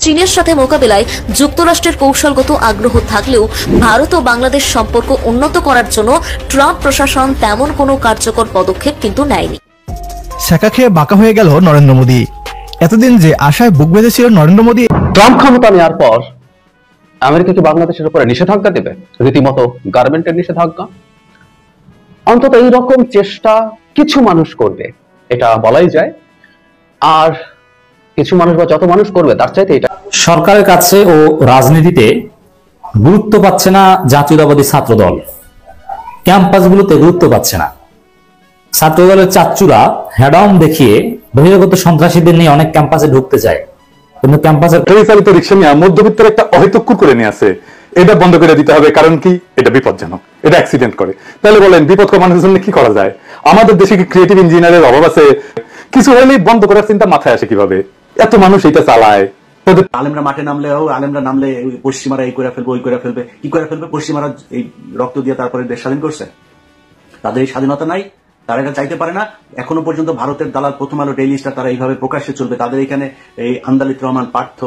চীনের সাথে মোকাবিলায় যুক্তরাষ্ট্রের কৌশলগত আগ্রহ থাকলেও ভারত ও বাংলাদেশ সম্পর্ক উন্নত করার জন্য ট্রাম্প প্রশাসন তেমন কোনো কার্যকর পদক্ষেপ কিন্তু নেয়নি। ছেঁকা খেয়ে বাঁকা হয়ে গেল নরেন্দ্র মোদী। এতদিন যে আশায় বুক বেঁধেছিল নরেন্দ্র মোদী, ট্রাম্প ক্ষমতা নেওয়ার পর আমেরিকা কি বাংলাদেশের উপরে নিষেধাজ্ঞা দেবে? রীতিমতো গার্মেন্টের নিষেধাজ্ঞা। অন্তত এইরকম চেষ্টা কিছু মানুষ করবে, এটা বলাই যায়। আর কিছু মানুষ বা যত মানুষ করবে তার চাইতে এটা সরকারের কাছে ও রাজনীতিতে গুরুত্ব পাচ্ছে না জাতীয়তাবাদী ছাত্রদল, ক্যাম্পাসগুলোতে গুরুত্ব পাচ্ছে না। ছাত্রদলের চাচ্চুরা হেডাউন দেখিয়ে বহিরাগত সন্ত্রাসীদের নিয়ে অনেক ক্যাম্পাসে ঢুকতে চায়, কিন্তু ক্যাম্পাসে চালিত রিক্সা নিয়ে মধ্যবিত্তের একটা অহেতুক করে নিয়ে আসে। এটা বন্ধ করে দিতে হবে, কারণ কি এটা বিপজ্জনক, এটা অ্যাক্সিডেন্ট করে। তাহলে বলেন বিপদ কমানোর জন্য কি করা যায়? আমাদের দেশে কি ক্রিয়েটিভ ইঞ্জিনিয়ারের অভাব আছে? কিছু হলেই বন্ধ করার চিন্তা মাথায় আসে কিভাবে? এত মানুষ এটা চালায়। আলেমরা মাঠে আলেমরা নামলে পশ্চিমারা এই করে ফেলবে, ওই করে ফেলবে। কি করে ফেলবে? পশ্চিমারা এই রক্ত দিয়ে তারপরে দেশ স্বাধীন করছে, তাদের এই স্বাধীনতা নাই, তারা এটা চাইতে পারে না। এখনো পর্যন্ত ভারতের দালাল প্রথম আলো ডেইলি স্টার তারা এইভাবে প্রকাশ্যে চলবে। তাদের এখানে এই আন্দালিত রহমান পার্থ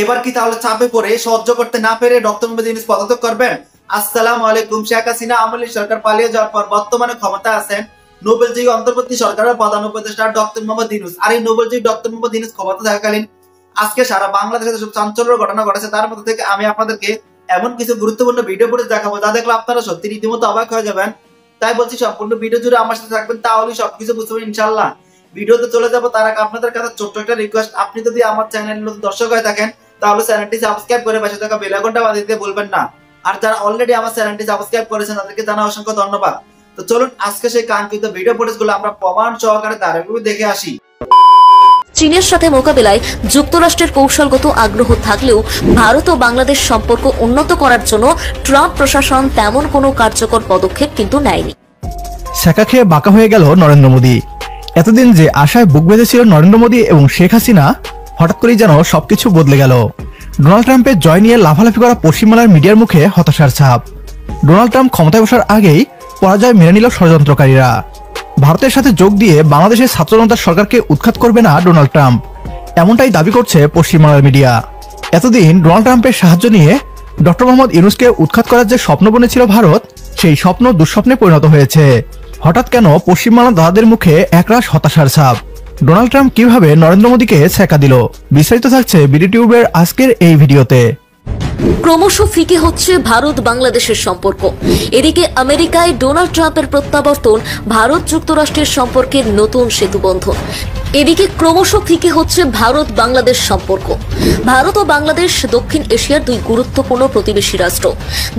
এবার কি তাহলে চাপে পড়ে সহ্য করতে না পেরে ডক্টর মোহাম্মদ ইউনূস পদত্যাগ করবেন? আসসালামু আলাইকুম। শেখ হাসিনা আমলের সরকার পালিয়ে যাওয়ার পর বর্তমানে ক্ষমতা আছেন নোবেলজয়ী অন্তর্বর্তী সরকারের প্রধান উপদেষ্টা ডক্টর মোহাম্মদ ইউনূস। আর এই নোবেলজয়ী ডক্টর মোহাম্মদ ইউনূস ক্ষমতা থাকাকালীন আজকে সারা বাংলাদেশে যেসব চাঞ্চল্যের ঘটনা ঘটেছে তার মধ্যে থেকে আমি আপনাদেরকে এমন কিছু গুরুত্বপূর্ণ ভিডিও ফুটেজ দেখাবো যা দেখলে আপনারা সত্যি রীতিমতো অবাক হয়ে যাবেন। তাই বলছি সম্পূর্ণ ভিডিও জুড়ে আমার সাথে থাকবেন, তাহলে সবকিছু বুঝতে পারবেন ইনশাআল্লাহ। ভিডিওতে চলে যাবো তার আগে আপনাদের কাছে ছোট্ট একটা রিকোয়েস্ট, আপনি যদি আমার চ্যানেলের নতুন দর্শক হয়ে থাকেন তাহলে চ্যানেলটি সাবস্ক্রাইব করে পাশে থাকা বেল আইকনটা বাজিয়ে দিতে ভুলবেন না। আর যারা অলরেডি আমার চ্যানেলটি সাবস্ক্রাইব করেছেন তাদেরকে জানাই অসংখ্য ধন্যবাদ। তো চলুন আজকে সেই কাঙ্ক্ষিত ভিডিও ফুটেজগুলো আমরা প্রমাণ সহকারে ধারাবাহিকভাবে দেখে আসি। চীনের সাথে মোকাবিলায় যুক্তরাষ্ট্রের কৌশলগত আগ্রহ থাকলেও ভারত ও বাংলাদেশ সম্পর্ক উন্নত করার জন্য ট্রাম্প প্রশাসন তেমন কোনো কার্যকর পদক্ষেপ কিন্তু নেয়নি। ছেঁকা খেয়ে বাঁকা হয়ে গেল নরেন্দ্র মোদী। এতদিন যে আশায় বুক বেঁধেছিল নরেন্দ্র মোদী এবং শেখ হাসিনা, হঠাৎ করেই যেন সবকিছু বদলে গেল। ডোনাল্ড ট্রাম্পের জয় নিয়ে লাফালাফি করা পশ্চিমবাংলার মিডিয়ার মুখে হতাশার ছাপ। ডোনাল্ড ট্রাম্প ক্ষমতায় বসার আগেই পরাজয় মেনে নিল ষড়যন্ত্রকারীরা। ভারতের সাথে যোগ দিয়ে বাংলাদেশের ছাত্র জনতার সরকারকে উৎখাত করবে না ডোনাল্ড ট্রাম্প, এমনটাই দাবি করছে পশ্চিমবাংলার মিডিয়া। এতদিন ডোনাল্ড ট্রাম্পের সাহায্য নিয়ে ডক্টর মোহাম্মদ ইউনূসকে উৎখাত করার যে স্বপ্ন বুনেছিল ভারত, সেই স্বপ্ন দুঃস্বপ্নে পরিণত হয়েছে। হঠাৎ কেন পশ্চিমবাংলার দাদাদের মুখে একরাশ হতাশার ছাপ? ডোনাল্ড ট্রাম্প কিভাবে নরেন্দ্র মোদীকে ছেঁকা দিল, বিস্তারিত থাকছে বিডি টিউবের আজকের এই ভিডিওতে। ক্রমশ ফিকে হচ্ছে ভারত বাংলাদেশের সম্পর্ক। এদিকে আমেরিকায় ডোনাল্ড ট্রাম্পের প্রত্যাবর্তন ভারত যুক্তরাষ্ট্রের সম্পর্কের নতুন সেতুবন্ধন। এদিকে ক্রমশ ফিকে হচ্ছে ভারত বাংলাদেশ সম্পর্ক। ভারত ও বাংলাদেশ দক্ষিণ এশিয়ার দুই গুরুত্বপূর্ণ প্রতিবেশী রাষ্ট্র,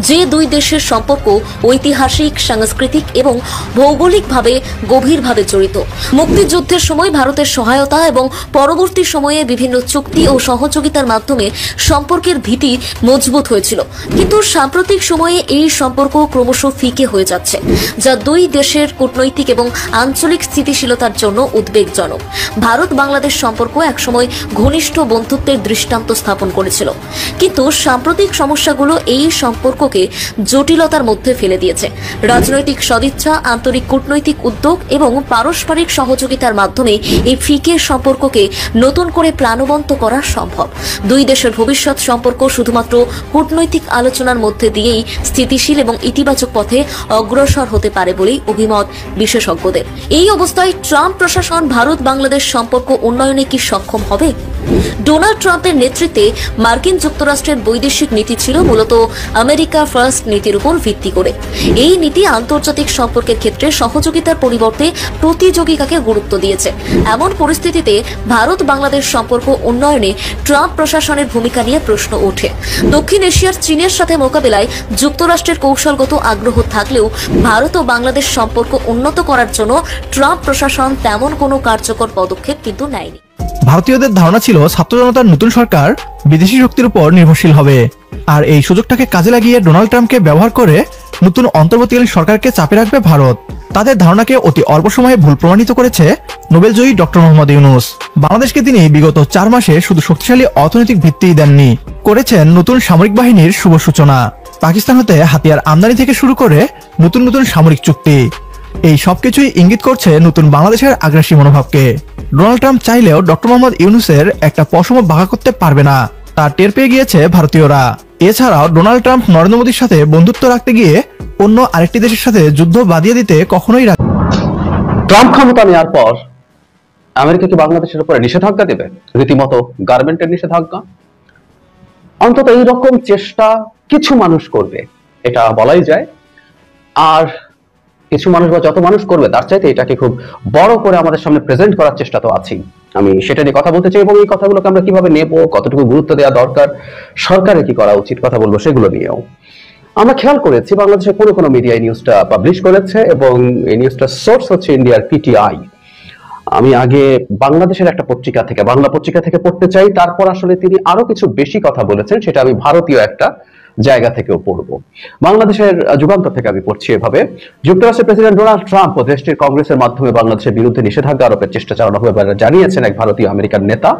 যে দুই দেশের সম্পর্ক ঐতিহাসিক, সাংস্কৃতিক এবং ভৌগোলিকভাবে গভীরভাবে জড়িত। মুক্তিযুদ্ধের সময় ভারতের সহায়তা এবং পরবর্তী সময়ে বিভিন্ন চুক্তি ও সহযোগিতার মাধ্যমে সম্পর্কের ভিত্তি মজবুত হয়েছিল, কিন্তু সাম্প্রতিক সময়ে এই সম্পর্ক ক্রমশ ফিকে হয়ে যাচ্ছে, যা দুই দেশের কূটনৈতিক এবং আঞ্চলিক স্থিতিশীলতার জন্য উদ্বেগজনক। ভারত বাংলাদেশ সম্পর্ক একসময় ঘনিষ্ঠ বন্ধুত্বের দৃষ্টান্ত স্থাপন করেছিল, কিন্তু সাম্প্রতিক সমস্যাগুলো এই সম্পর্ককে জটিলতার মধ্যে ফেলে দিয়েছে। রাজনৈতিক সদিচ্ছা, আন্তরিক কূটনৈতিক উদ্যোগ এবং পারস্পরিক সহযোগিতার মাধ্যমে এই ফিকে সম্পর্ককে নতুন করে প্রাণবন্ত করা সম্ভব। দুই দেশের ভবিষ্যৎ সম্পর্ক শুধুমাত্র কূটনৈতিক আলোচনার মধ্যে দিয়েই স্থিতিশীল এবং ইতিবাচক পথে অগ্রসর হতে পারে বলেই অভিমত বিশেষজ্ঞদের। এই অবস্থায় ট্রাম্প প্রশাসন ভারত বাংলাদেশ সম্পর্ক উন্নয়নে কি সক্ষম হবে? ডোনাল্ড ট্রাম্পের নেতৃত্বে মার্কিন যুক্তরাষ্ট্রের বৈদেশিক নীতি ছিল মূলত আমেরিকা ফার্স্ট নীতির উপর ভিত্তি করে। এই নীতি আন্তর্জাতিক সম্পর্কের ক্ষেত্রে সহযোগিতার পরিবর্তে প্রতিযোগিতাকে গুরুত্ব দিয়েছে। এমন পরিস্থিতিতে ভারত বাংলাদেশ সম্পর্ক উন্নয়নে ট্রাম্প প্রশাসনের ভূমিকা নিয়ে প্রশ্ন ওঠে। দক্ষিণ এশিয়ার চীনের সাথে মোকাবিলায় যুক্তরাষ্ট্রের কৌশলগত আগ্রহ থাকলেও ভারত ও বাংলাদেশ সম্পর্ক উন্নত করার জন্য ট্রাম্প প্রশাসন তেমন কোনো কার্যকর পদক্ষেপ কিন্তু নেয়নি। ভারতীয়দের ধারণা ছিল ছাত্র জনতার নতুন সরকার বিদেশি শক্তির উপর নির্ভরশীল হবে, আর এই সুযোগটাকে কাজে লাগিয়ে ডোনাল্ড ট্রাম্পকে ব্যবহার করে নতুন অন্তর্বর্তীকালীন সরকারকে চাপে রাখবে ভারত। তাদের ধারণাকে অতি অল্প সময়ে ভুল প্রমাণিত করেছে নোবেলজয়ী ডক্টর মোহাম্মদ ইউনূস। বাংলাদেশকে তিনি বিগত 4 মাসে শুধু শক্তিশালী অর্থনৈতিক ভিত্তিই দেননি, করেছেন নতুন সামরিক বাহিনীর শুভ সূচনা। পাকিস্তান হতে হাতিয়ার আমদানি থেকে শুরু করে নতুন নতুন সামরিক চুক্তি। এই সবকিছুই ইঙ্গিত করছে নতুন বাংলাদেশের আগ্রাসী মনোভাবকে। ডোনাল্ড ট্রাম্প চাইলেও ডক্টর মোহাম্মদ ইউনূসের একটা পশম বাঁকা করতে পারবে না, তা টের পেয়ে গিয়েছে ভারতীয়রা। এছাড়াও ডোনাল্ড ট্রাম্প নরেন্দ্র মোদীর সাথে বন্ধুত্ব রাখতে গিয়ে অন্য আরেকটি দেশের সাথে যুদ্ধ বাদিয়ে দিতে কখনোই ট্রাম্প ক্ষমতা নেওয়ার পর আমেরিকা কি বাংলাদেশের উপরে নিষেধাজ্ঞা দেবে, রীতিমতো গার্মেন্টের নিষেধাজ্ঞা? অন্তত এইরকম চেষ্টা কিছু মানুষ করবে, এটা বলাই যায়। আর কিছু মানুষ বা যত মানুষ করবে তার চাইতে এটাকে খুব বড় করে আমাদের সামনে প্রেজেন্ট করার চেষ্টা তো আছেই। আমি সেটা নিয়ে কথা বলতে চাই এবং এই কথাগুলোকে আমরা কিভাবে নেব, কতটুকু গুরুত্ব দেওয়া দরকার, সরকারের কি করা উচিত, কথা বলবো সেগুলো নিয়েও। আমরা খেয়াল করেছি বাংলাদেশের কোনো মিডিয়া এই নিউজটা পাবলিশ করেছে এবং এই নিউজটার সোর্স হচ্ছে ইন্ডিয়ার পিটিআই। আমি আগে বাংলাদেশের একটা পত্রিকা থেকে, বাংলা পত্রিকা থেকে পড়তে চাই, তারপর আসলে তিনি আরো কিছু বেশি কথা বলেছেন, সেটা আমি ভারতীয় একটা জায়গা থেকেও পড়বো। বাংলাদেশের যুগান্তর থেকে আমি পড়ছি এভাবে: যুক্তরাষ্ট্রের প্রেসিডেন্ট ডোনাল্ড ট্রাম্প ও দেশটির কংগ্রেসের মাধ্যমে বাংলাদেশের বিরুদ্ধে নিষেধাজ্ঞা আরোপের চেষ্টা চালানো হবে বলে জানিয়েছেন এক ভারতীয় আমেরিকান নেতা।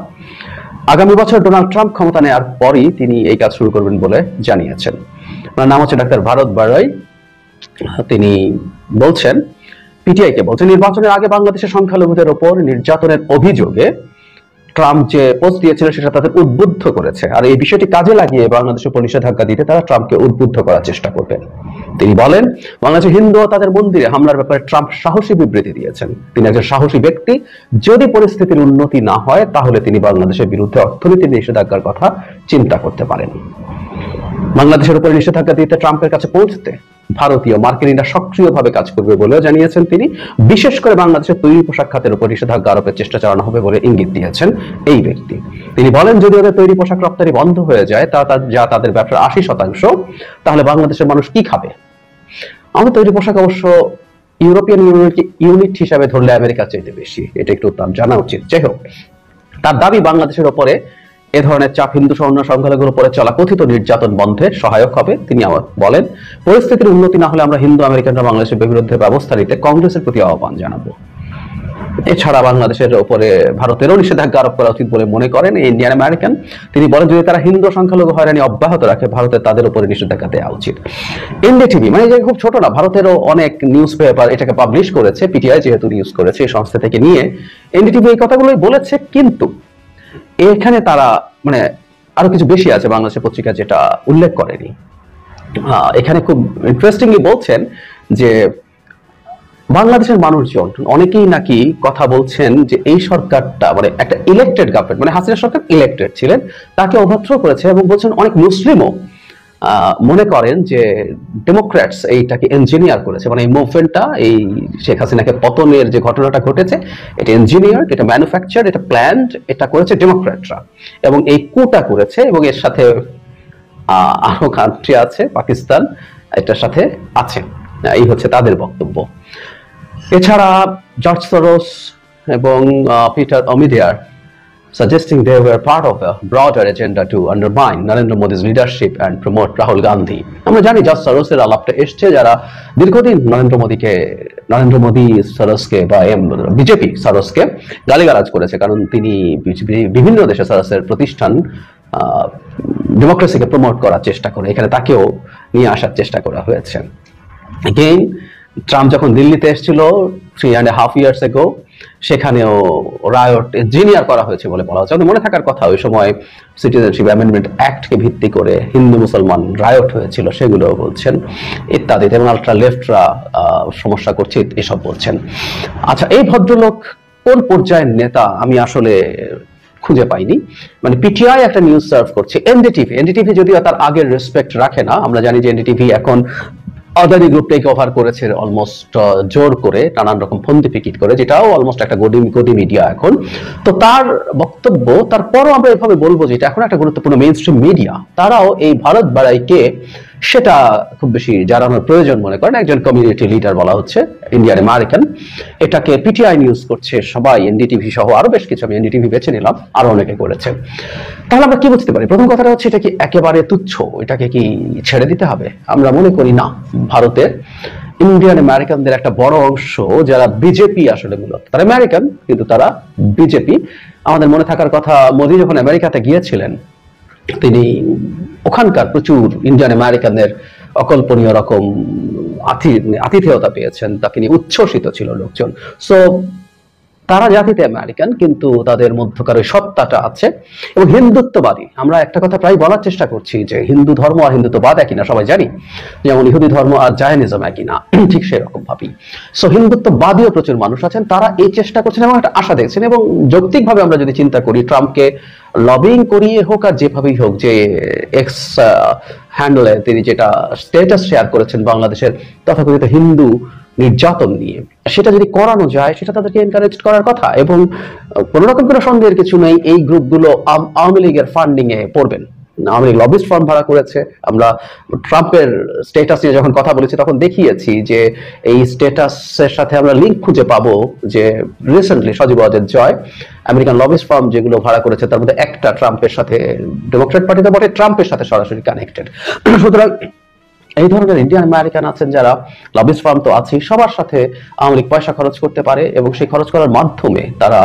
আগামী বছর ডোনাল্ড ট্রাম্প ক্ষমতা নেওয়ার পরই তিনি এই কাজ শুরু করবেন বলে জানিয়েছেন। ওনার নাম হচ্ছে ডাক্তার ভারত বারৈ। তিনি বলছেন, পিটিআই কে বলছেন, নির্বাচনের আগে বাংলাদেশের সংখ্যালঘুদের ওপর নির্যাতনের অভিযোগে ট্রাম্প যে পোস্ট দিয়েছিলেন সেটা তাদের উদ্বুদ্ধ করেছে, আর এই বিষয়টি কাজে লাগিয়ে বাংলাদেশের উপর নিষেধাজ্ঞা দিতে তারা ট্রাম্পকে উদ্বুদ্ধ করার চেষ্টা করবেন। তিনি বলেন, বাংলাদেশের হিন্দু ও তাদের মন্দিরে হামলার ব্যাপারে ট্রাম্প সাহসী বিবৃতি দিয়েছেন। তিনি একজন সাহসী ব্যক্তি। যদি পরিস্থিতির উন্নতি না হয় তাহলে তিনি বাংলাদেশের বিরুদ্ধে অর্থনৈতিক নিষেধাজ্ঞার কথা চিন্তা করতে পারেন। বাংলাদেশের উপর নিষেধাজ্ঞা দিতে ট্রাম্পের কাছে পৌঁছতে ভারতীয় মার্কিনীরা সক্রিয়ভাবে কাজ করবে বলেও জানিয়েছেন তিনি। বিশেষ করে বাংলাদেশের তৈরি পোশাক খাতের উপর নিষেধাজ্ঞা আরোপের চেষ্টা চালানো হবে বলে ইঙ্গিত দিয়েছেন এই ব্যক্তি। তিনি বলেন, যদি ওদের তৈরি পোশাক রপ্তানি বন্ধ হয়ে যায়, যা তাদের ব্যবসার 80%, তাহলে বাংলাদেশের মানুষ কি খাবে? আমাদের তৈরি পোশাক অবশ্য ইউরোপিয়ান ইউনিট হিসাবে ধরলে আমেরিকার চাইতে বেশি, এটা একটু তার জানা উচিত। যাই হোক, তার দাবি বাংলাদেশের ওপরে এ ধরনের চাপ হিন্দু সহ অন্য সংখ্যালঘুর উপরে চলা কথিত নির্যাতন বন্ধে সহায়ক হবে। তিনি আবার বলেন, পরিস্থিতির উন্নতি না হলে আমরা হিন্দু আমেরিকানরা বাংলাদেশের বিরুদ্ধে ব্যবস্থা নিতে কংগ্রেসের প্রতি আহ্বান জানাবো। এছাড়া বাংলাদেশের উপরে ভারতেরও নিষেধাজ্ঞা আরোপ করা উচিত বলে মনে করেন ইন্ডিয়ান আমেরিকান। তিনি বলেন, যদি তারা হিন্দু সংখ্যালঘু হয়রানি অব্যাহত রাখে, ভারতের তাদের উপরে নিষেধাজ্ঞা দেওয়া উচিত। এনডিটিভি, মানে যে খুব ছোট না, ভারতেরও অনেক নিউজ পেপার এটাকে পাবলিশ করেছে, পিটিআই যেহেতু নিউজ করেছে এই সংস্থা থেকে নিয়ে, এনডিটিভি এই কথাগুলোই বলেছে। কিন্তু এখানে তারা মানে আরো কিছু বেশি আছে বাংলাদেশের পত্রিকা যেটা উল্লেখ করেনি। এখানে খুব ইন্টারেস্টিংলি বলছেন যে বাংলাদেশের মানুষজন অনেকেই নাকি কথা বলছেন যে এই সরকারটা মানে একটা ইলেক্টেড গভর্নমেন্ট, মানে হাসিনা সরকার ইলেক্টেড ছিলেন, তাকে অভদ্র করেছে এবং বলছেন অনেক মুসলিমও মনে করেন যে ডেমোক্র্যাটস এইটাকে ইঞ্জিনিয়ার করেছে, মানে এই মুভমেন্টটা, এই শেখ হাসিনাকে পতনের যে ঘটনাটা ঘটেছে, এটা ইঞ্জিনিয়ার, এটা ম্যানুফ্যাকচার, এটা প্ল্যান্ড, এটা করেছে ডেমোক্র্যাটরা এবং এই কুটা করেছে। এবং এর সাথে আরো কান্ট্রি আছে, পাকিস্তান এটার সাথে আছে, এই হচ্ছে তাদের বক্তব্য। এছাড়া জর্জ সরোস এবং Peter ওমিডিয়ার suggesting they were part of a broader agenda to undermine Narendra Modi's leadership and promote Rahul Gandhi. আমরা জানি জর্জ সরোসের আলাপটা এসছে, যারা দীর্ঘদিন নরেন্দ্র মোদী সরোসকে বা বিজেপি সরোসকে গালিগালাজ করেছে, কারণ তিনি বিভিন্ন দেশে সরোসের প্রতিষ্ঠান ডেমোক্রেসিকে প্রমোট করার চেষ্টা করে, এখানে তাকেও নিয়ে আসার চেষ্টা করা হয়েছে। এগেইন ট্রাম্প যখন দিল্লিতে এসেছিল 3.5 years ago, সেখানেও রায়ট ইঞ্জিনিয়ার করা হয়েছে বলে বলা হচ্ছে। আমাদের মনে থাকার কথা, ওই সময় সিটিজেনশিপ অ্যামেন্ডমেন্ট অ্যাক্টকে ভিত্তি করে হিন্দু মুসলমান রায়ট হয়েছিল, সেগুলো বলছেন ইত্যাদি, এবং আলট্রা লেফটরা সমস্যা করছে এসব বলছেন। আচ্ছা, এই ভদ্রলোক কোন পর্যায়ের নেতা আমি আসলে খুঁজে পাইনি। মানে পিটিআই একটা নিউজ সার্ভ করছে, এনডিটিভি যদিও তার আগের রেসপেক্ট রাখে না। আমরা জানি যে এনডিটিভি এখন আদানি গ্রুপ টেক ওভার করেছে অলমোস্ট জোর করে, নানান রকম ফন্দি পিকিট করে, যেটাও অলমোস্ট একটা গদি মিডিয়া এখন। তো তার বক্তব্য, তারপরও আমরা এভাবে বলবো যে এটা এখন একটা গুরুত্বপূর্ণ মেইন স্ট্রিম মিডিয়া, তারাও এই ভারত বাড়াইকে সেটা খুব বেশি জানানোর প্রয়োজন মনে করেন। একজন কমিউনিটি লিডার বলা হচ্ছে, ইন্ডিয়ান আমেরিকান, এটাকে পিটিআই নিউজ করছে, সবাই এনডিটিভি সহ আরো বেশ কিছু, আমি এনডিটিভি বেছে নিলাম, আরো অনেকে করেছে। তাহলে আমরা কি বুঝতে পারি? প্রথম কথাটা হচ্ছে, এটা কি একেবারে তুচ্ছ, এটাকে কি ছেড়ে দিতে হবে? আমরা মনে করি না। ভারতের ইন্ডিয়ান আমেরিকানদের একটা বড় অংশ যারা বিজেপি, আসলে মূলত তারা আমেরিকান কিন্তু তারা বিজেপি। আমাদের মনে থাকার কথা, মোদী যখন আমেরিকাতে গিয়েছিলেন, তিনি ওখানকার প্রচুর ইন্ডিয়ান আমেরিকানদের অকল্পনীয় রকম আতিথেয়তা পেয়েছেন, তাকে নিয়ে উচ্ছ্বসিত ছিল লোকজন। সো তারা জাতিতে আমেরিকান, কিন্তু তাদের মধ্যকার ওই সত্তাটা আছে। এবং হিন্দুত্ববাদী, আমরা একটা কথা প্রায় বলার চেষ্টা করছি যে হিন্দু ধর্ম আর হিন্দুত্ববাদ একই না, সবাই জানি। যেমন ইহুদি ধর্ম আর জায়নিজম একই না, ঠিক সেরকম ভাবেই সো হিন্দুত্ববাদীও প্রচুর মানুষ আছেন, তারা এই চেষ্টা করছেন এবং একটা আশা দেখছেন। এবং যৌক্তিকভাবে আমরা যদি চিন্তা করি, ট্রাম্পকে লবিং করিয়ে হোক আর যেভাবেই হোক, যে এক্স হ্যান্ডলে তিনি যেটা স্ট্যাটাস শেয়ার করেছেন বাংলাদেশের তথাকথিত হিন্দু নির্যাতন নিয়ে, সেটা যদি করানো যায় সেটা তাদেরকে এনকারেজ করার কথা। এবং কোন রকম কোনো সন্দেহের কিছু নেই, এই গ্রুপগুলো আওয়ামী লীগের ফান্ডিং এ পড়বেন। আওয়ামী লীগ লবিস্ট ফার্ম ভাড়া করেছে। আমরা ট্রাম্পের স্ট্যাটাস নিয়ে যখন কথা বলেছি তখন দেখিয়েছি যে এই স্ট্যাটাসের সাথে আমরা লিঙ্ক খুঁজে পাবো যে recently Sajeeb Wazed Joy American lobbyist farm যেগুলো ভাড়া করেছে তার মধ্যে একটা ট্রাম্পের সাথে, ডেমোক্রেট পার্টিতে বটে, ট্রাম্পের সাথে সরাসরি কানেক্টেড। সুতরাং এই ধরনের ইন্ডিয়ান আমেরিকান আছেন যারা লবিস্ট ফার্ম তো আছেই, সবার সাথে আওয়ামী লীগ পয়সা খরচ করতে পারে এবং সেই খরচ করার মাধ্যমে তারা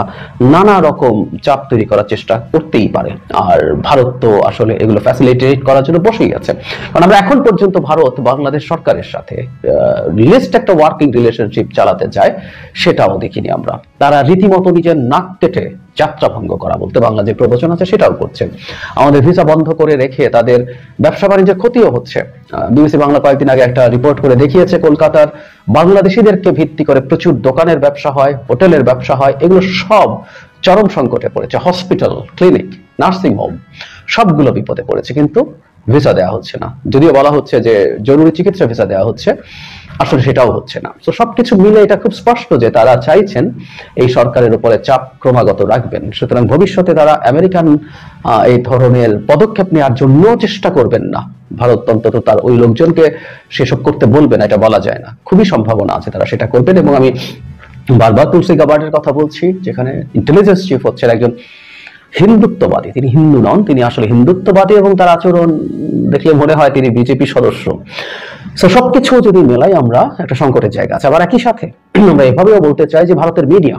নানা রকম চাপ তৈরি করার চেষ্টা করতেই পারে। আর ভারত তো আসলে এগুলো ফ্যাসিলিটেট করার জন্য বসেই আছে। কারণ আমরা এখন পর্যন্ত ভারত বাংলাদেশ সরকারের সাথে লিস্ট একটা ওয়ার্কিং রিলেশনশিপ চালাতে যায় সেটাও দেখিনি আমরা। তারা রীতিমতো নিজের নাক কেটে যাত্রা ভঙ্গ করা বলতে বাংলা যে প্রবচন আছে সেটাও করছে। আমাদের ভিসা বন্ধ করে রেখে তাদের ব্যবসা বাণিজ্যের ক্ষতিও হচ্ছে। বিবিসি বাংলা কয়েকদিন আগে একটা রিপোর্ট করে দেখিয়েছে কলকাতার বাংলাদেশিদেরকে ভিত্তি করে প্রচুর দোকানের ব্যবসা হয়, হোটেলের ব্যবসা হয়, এগুলো সব চরম সংকটে পড়েছে। হসপিটাল, ক্লিনিক, নার্সিং হোম সবগুলো বিপদে পড়েছে, কিন্তু ভিসা দেওয়া হচ্ছে না। যদিও বলা হচ্ছে যে জরুরি চিকিৎসা ভিসা দেওয়া হচ্ছে, আসলে সেটাও হচ্ছে না। তো সবকিছু মিলে এটা খুব স্পষ্ট যে তারা চাইছেন এই সরকারের উপরে চাপ ক্রমাগত রাখবেন। সুতরাং ভবিষ্যতে তারা আমেরিকান এই ধরনের পদক্ষেপ নেওয়ার জন্য চেষ্টা করবেন না। ভারত অন্তত তার ওই লোকজনকে সেসব করতে বলবে না, এটা বলা যায় না। খুবই সম্ভাবনা আছে তারা সেটা করবেন। এবং আমি বারবার তুলসী গাবার্ডের কথা বলছি, যেখানে ইন্টেলিজেন্স চিফ হচ্ছেন একজন হিন্দুত্ববাদী। তিনি হিন্দু নন, তিনি আসলে হিন্দুত্ববাদী এবং তার আচরণ দেখলে মনে হয় তিনি বিজেপি সদস্য। তো সবকিছু যদি মেলাই আমরা একটা সংকটের জায়গা আছে। আবার একই সাথে আমরা এভাবেও বলতে চাই যে ভারতের মিডিয়া,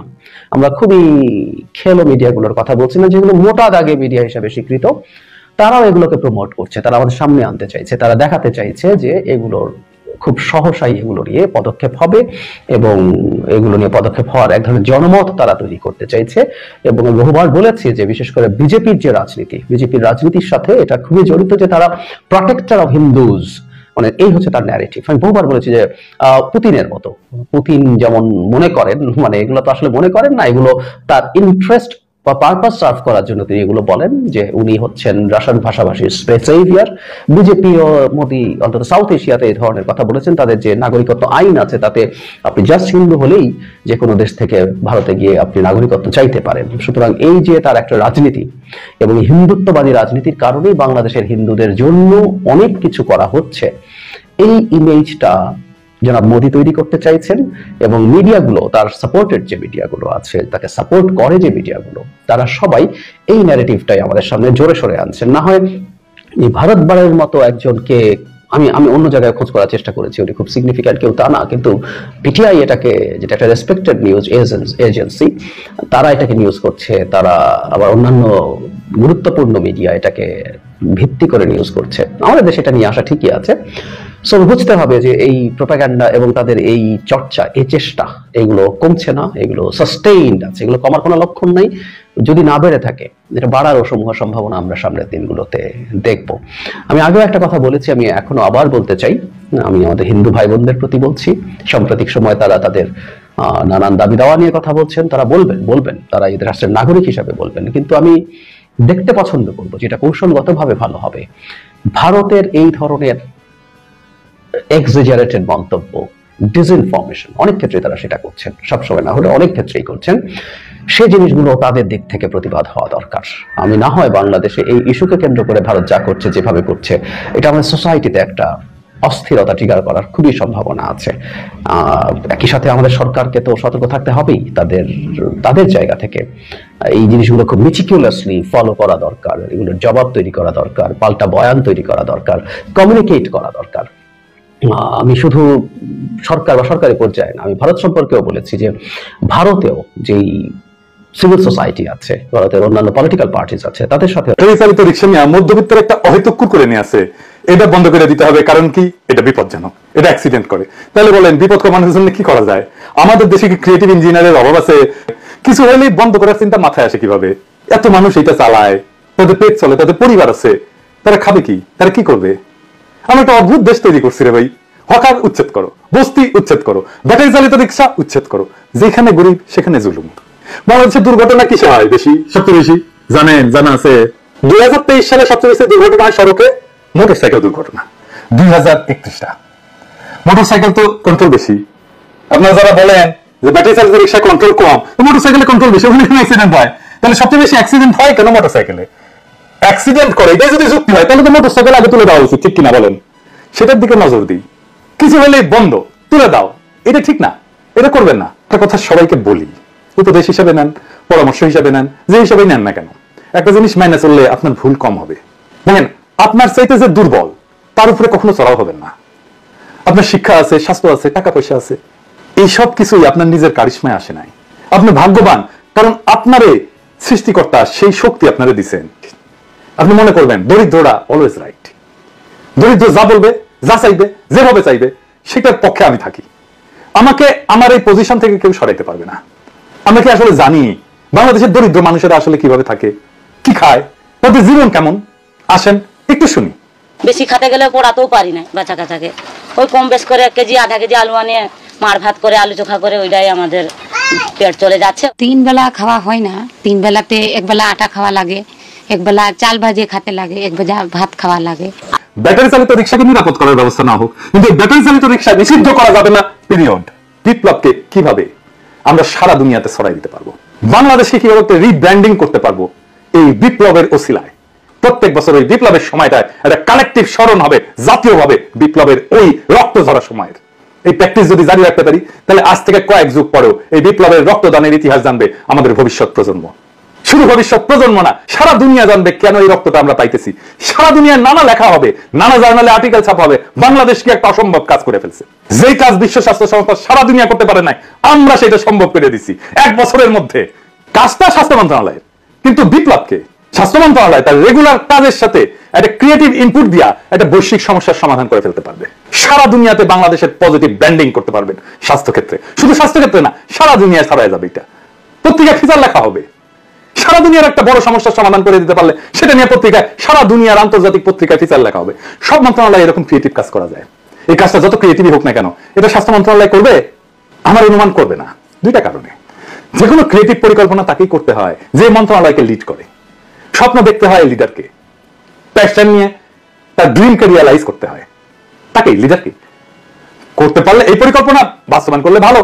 আমরা খুবই খেলো মিডিয়াগুলোর কথা বলছি না, যেগুলো মোটা দাগে মিডিয়া হিসেবে স্বীকৃত, তারাও এগুলোকে প্রমোট করছে, তারা আমাদের সামনে আনতে চাইছে, তারা দেখাতে চাইছে যে এগুলোর খুব সহসাই এগুলো নিয়ে পদক্ষেপ হবে এবং এগুলো নিয়ে পদক্ষেপ হওয়ার এক ধরনের জনমত তারা তৈরি করতে চাইছে। এবং বহুবার বলেছি যে বিশেষ করে বিজেপির যে রাজনীতি, বিজেপির রাজনীতির সাথে এটা খুবই জড়িত যে তারা প্রটেক্টর অফ হিন্দুজ, মানে এই হচ্ছে তার ন্যারেটিভ। আমি বহুবার বলেছি যে পুতিনের মতো, পুতিন যেমন মনে করেন, মানে এগুলো তো আসলে মনে করেন না, এগুলো তার ইন্টারেস্ট বা পারপাস সার্ভ করার জন্য তিনি এগুলো বলেন যে উনি হচ্ছেন রাশিয়ান ভাষাভাষীর সেভিয়ার। বিজেপি ও মোদি অন্তত সাউথ এশিয়াতে এই ধরনের কথা বলেছেন। তাদের যে নাগরিকত্ব আইন আছে তাতে আপনি জাস্ট হিন্দু হলেই যে কোনো দেশ থেকে ভারতে গিয়ে আপনি নাগরিকত্ব চাইতে পারেন। সুতরাং এই যে তার একটা রাজনীতি এবং হিন্দুত্ববাদী রাজনীতির কারণেই বাংলাদেশের হিন্দুদের জন্য অনেক কিছু করা হচ্ছে, এই ইমেজটা জনাব মোদি তৈরি করতে চাইছেন। এবং মিডিয়াগুলো, তার সাপোর্টেড যে মিডিয়াগুলো আছে, তাকে সাপোর্ট করে যে মিডিয়াগুলো, তারা সবাই এই ন্যারেটিভটাই আমাদের সামনে জোরে সরে আনছেন। না হয় এই ভারত বারের মতো একজনকে আমি অন্য জায়গায় খোঁজ করার চেষ্টা করেছি, উনি খুব সিগনিফিক্যান্ট কেউ তা না, কিন্তু পিটিআই এটাকে, যেটা একটা রেসপেক্টেড নিউজ এজেন্সি, তারা এটাকে নিউজ করছে। তারা আবার অন্যান্য গুরুত্বপূর্ণ মিডিয়া এটাকে ভিত্তি করে নিউজ করছে। আমাদের দেশে এটা নিয়ে আসা ঠিকই আছে। সো বুঝতে হবে যে এই প্রোপাগান্ডা এবং তাদের এই চর্চা, এই চেষ্টা, এগুলো কমছে না, এগুলো সাস্টেইনড আছে, এগুলো কমার কোনো লক্ষণ নাই। যদি না বেড়ে থাকে, এটা বাড়ার অসমূহ সম্ভাবনা আমরা সামনের দিনগুলোতে দেখব। আমি আগেও একটা কথা বলেছি, আমি এখনো আবার বলতে চাই, আমি আমাদের হিন্দু ভাই বোনদের প্রতি বলছি, সাম্প্রতিক সময় তারা তাদের নানান দাবি দাওয়া নিয়ে কথা বলছেন, তারা বলবেন, তারা এই রাষ্ট্রের নাগরিক হিসাবে বলবেন, কিন্তু আমি দেখতে পছন্দ করবো যেটা কৌশলগতভাবে ভালো হবে। ভারতের এই ধরনের এক্সাজারেটেড মন্তব্য, ডিসইনফরমেশন, অনেক ক্ষেত্রে তারা সেটা করছেন, সবসময় না হলে অনেক ক্ষেত্রেই করছেন, সেই জিনিসগুলো তাদের দিক থেকে প্রতিবাদ হওয়া দরকার। আমি না হয় বাংলাদেশে এই ইস্যুকে কেন্দ্র করে ভারত যা করছে, যেভাবে করছে, এটা আমাদের সোসাইটিতে একটা অস্থিরতা ট্রিগার করার খুবই সম্ভাবনা আছে। একই সাথে আমাদের সরকারকে তো সতর্ক থাকতে হবেই, তাদের জায়গা থেকে এই জিনিসগুলো খুব মিটিকুলাসলি ফলো করা দরকার, এগুলোর জবাব তৈরি করা দরকার, পাল্টা বয়ান তৈরি করা দরকার, কমিউনিকেট করা দরকার। আমি শুধু সরকার বা সরকারি পর্যায়ে না, আমি ভারত সম্পর্কেও বলেছি যে ভারতেও যেই সিভিল সোসাইটি আছে, ভারতের অন্যান্য পলিটিক্যাল পার্টিস আছে, তাদের সাথে চালিত রিক্সা নিয়ে মধ্যবিত্তের একটা অহেতুক করে নিয়ে আসে। এটা বন্ধ করে দিতে হবে, কারণ কি এটা বিপজ্জনক, এটা অ্যাক্সিডেন্ট করে। তাহলে বলেন বিপদ কমানোর জন্য কি করা যায়? আমাদের দেশে কি ক্রিয়েটিভ ইঞ্জিনিয়ারের অভাব আছে? কিছু হলেই বন্ধ করার চিন্তা মাথায় আসে কিভাবে? এত মানুষ এটা চালায়, তাদের পেট চলে, তাদের পরিবার আছে, তারা খাবে কি, তারা কি করবে? আমরা একটা অদ্ভুত দেশ তৈরি করছি রে ভাই। হকার উচ্ছেদ করো, বস্তি উচ্ছেদ করো, ব্যাটারি চালিত রিক্সা উচ্ছেদ করো, যেখানে গরিব সেখানে জুলুম। বাংলাদেশের দুর্ঘটনা কিসে হয় বেশি, সবচেয়ে বেশি? জানেন, জানা আছে 2023 সালে সবচেয়ে বেশি দুর্ঘটনা হয় সড়কে মোটরসাইকেল দুর্ঘটনা। 2031টা মোটরসাইকেল তো কন্ট্রোল বেশি। আপনারা যারা বলেন যে ব্যাটারি চালিত রিক্সা কন্ট্রোল কম, মোটরসাইকেলে কন্ট্রোল বেশি, ওখানে অ্যাক্সিডেন্ট হয়। তাহলে সবচেয়ে বেশি অ্যাক্সিডেন্ট হয় কেন মোটরসাইকেলে? অ্যাক্সিডেন্ট করে এটা যদি যুক্তি হয় তাহলে তো মোটরসাইকেল আগে তুলে দেওয়া উচিত, ঠিক কিনা বলেন? সেটার দিকে নজর দিই। কিছু হলে বন্ধ, তুলে দাও, এটা ঠিক না, এটা করবেন না। একটা কথা সবাইকে বলি, উপদেশ হিসাবে নেন, পরামর্শ হিসাবে নেন, যে হিসাবে নেন না কেন, একটা জিনিস মেনে চললে আপনার ভুল কম হবে। দেখেন, আপনার চাইতে যে দুর্বল তার উপরে কখনো চড়াও হবেন না। আপনার শিক্ষা আছে, স্বাস্থ্য আছে, টাকা পয়সা আছে, এই সব কিছুই আপনার নিজের কারিশমায় আসে নাই। আপনি ভাগ্যবান, কারণ আপনারে সৃষ্টিকর্তা সেই শক্তি আপনারে দিচ্ছেন। আপনি মনে করবেন দরিদ্ররা অলওয়েজ রাইট, দরিদ্র যা বলবে, যা চাইবে, যেভাবে চাইবে সেটার পক্ষে আমি থাকি। আমাকে আমার এই পজিশন থেকে কেউ সরাইতে পারবে না। আমরা কি আসলে জানি বাংলাদেশের দরিদ্র মানুষেরা আসলে কিভাবে থাকে, কি খায়, তাদের জীবন কেমন? আসেন একটু শুনি। বেশি খেতে গেলে পড়াতেও পারি না বাচ্চা কাচ্চাকে, ওই কম বেশ করে 1 কেজি আধা কেজি আলু আনিয়ে মার ভাত করে আলু চোখা করে ওইটাই আমাদের পেট চলে যাচ্ছে। 3 বেলা খাওয়া হয় না, 3 বেলাতে 1 বেলা আটা খাওয়া লাগে, 1 বেলা চাল ভাজে খেতে লাগে, 1 বেলা ভাত খাওয়া লাগে। ব্যাটারি চালিত রিক্সাকে নিরাপদ করার ব্যবস্থা না হোক, কিন্তু ব্যাটারি চালিত রিক্সা নিষিদ্ধ করা যাবে না, পিরিয়ড। বিপ্লবকে কিভাবে আমরা সারা দুনিয়াতে ছড়াই দিতে পারবো, বাংলাদেশকে কিভাবে রিব্র্যান্ডিং করতে পারবো, এই বিপ্লবের ওসিলায় প্রত্যেক বছর ওই বিপ্লবের সময়টায় একটা কালেকটিভ স্মরণ হবে জাতীয়ভাবে বিপ্লবের ওই রক্ত ঝরা সময়ের। এই প্র্যাকটিস যদি জারি রাখতে পারি তাহলে আজ থেকে কয়েক যুগ পরেও এই বিপ্লবের রক্তদানের ইতিহাস জানবে আমাদের ভবিষ্যৎ প্রজন্ম। শুধু ভবিষ্যৎ প্রজন্ম না, সারা দুনিয়া জানবে কেন এই রক্তটা আমরা পাইতেছি। সারা দুনিয়ায় নানা লেখা হবে, নানা জার্নালে আর্টিকেল ছাপা হবে, বাংলাদেশ কি একটা অসম্ভব কাজ করে ফেলছে। যেই কাজ বিশ্ব স্বাস্থ্য সংস্থা সারা দুনিয়া করতে পারে নাই, আমরা সেটা সম্ভব করে দিচ্ছি 1 বছরের মধ্যে। কাজটা স্বাস্থ্য মন্ত্রণালয়ের, কিন্তু বিপ্লবকে স্বাস্থ্য মন্ত্রণালয় তার রেগুলার কাজের সাথে একটা ক্রিয়েটিভ ইনপুট দিয়া একটা বৈশ্বিক সমস্যার সমাধান করে ফেলতে পারবে। সারা দুনিয়াতে বাংলাদেশের পজিটিভ ব্র্যান্ডিং করতে পারবেন স্বাস্থ্য ক্ষেত্রে। শুধু স্বাস্থ্য ক্ষেত্রে না, সারা দুনিয়ায় ছড়ায় যাবে। এটা পত্রিকা ফিচার লেখা হবে, সারা দুনিয়ার একটা বড় সমস্যার সমাধান করে দিতে পারলে সেটা নিয়ে পত্রিকায়, সারা দুনিয়ার আন্তর্জাতিক পত্রিকায় ফিচার লেখা হবে। সব মন্ত্রণালয় এরকম ক্রিয়েটিভ কাজ করা যায়। এই কাজটা যত ক্রিয়েটিভই হোক না কেন, এটা স্বাস্থ্য মন্ত্রণালয় করবে? আমার অনুমান করবে না, 2টা কারণে। যে কোনো ক্রিয়েটিভ পরিকল্পনা তাকেই করতে হয় যে মন্ত্রণালয়কে লিড করে। স্বপ্ন দেখতে হয় লিডারকে, প্যাশন নিয়ে তার ড্রিমকে রিয়ালাইজ করতে হয় তাকেই, লিডারকে। করতে পারলে এই পরিকল্পনা বাস্তবায়ন করলে ভালো,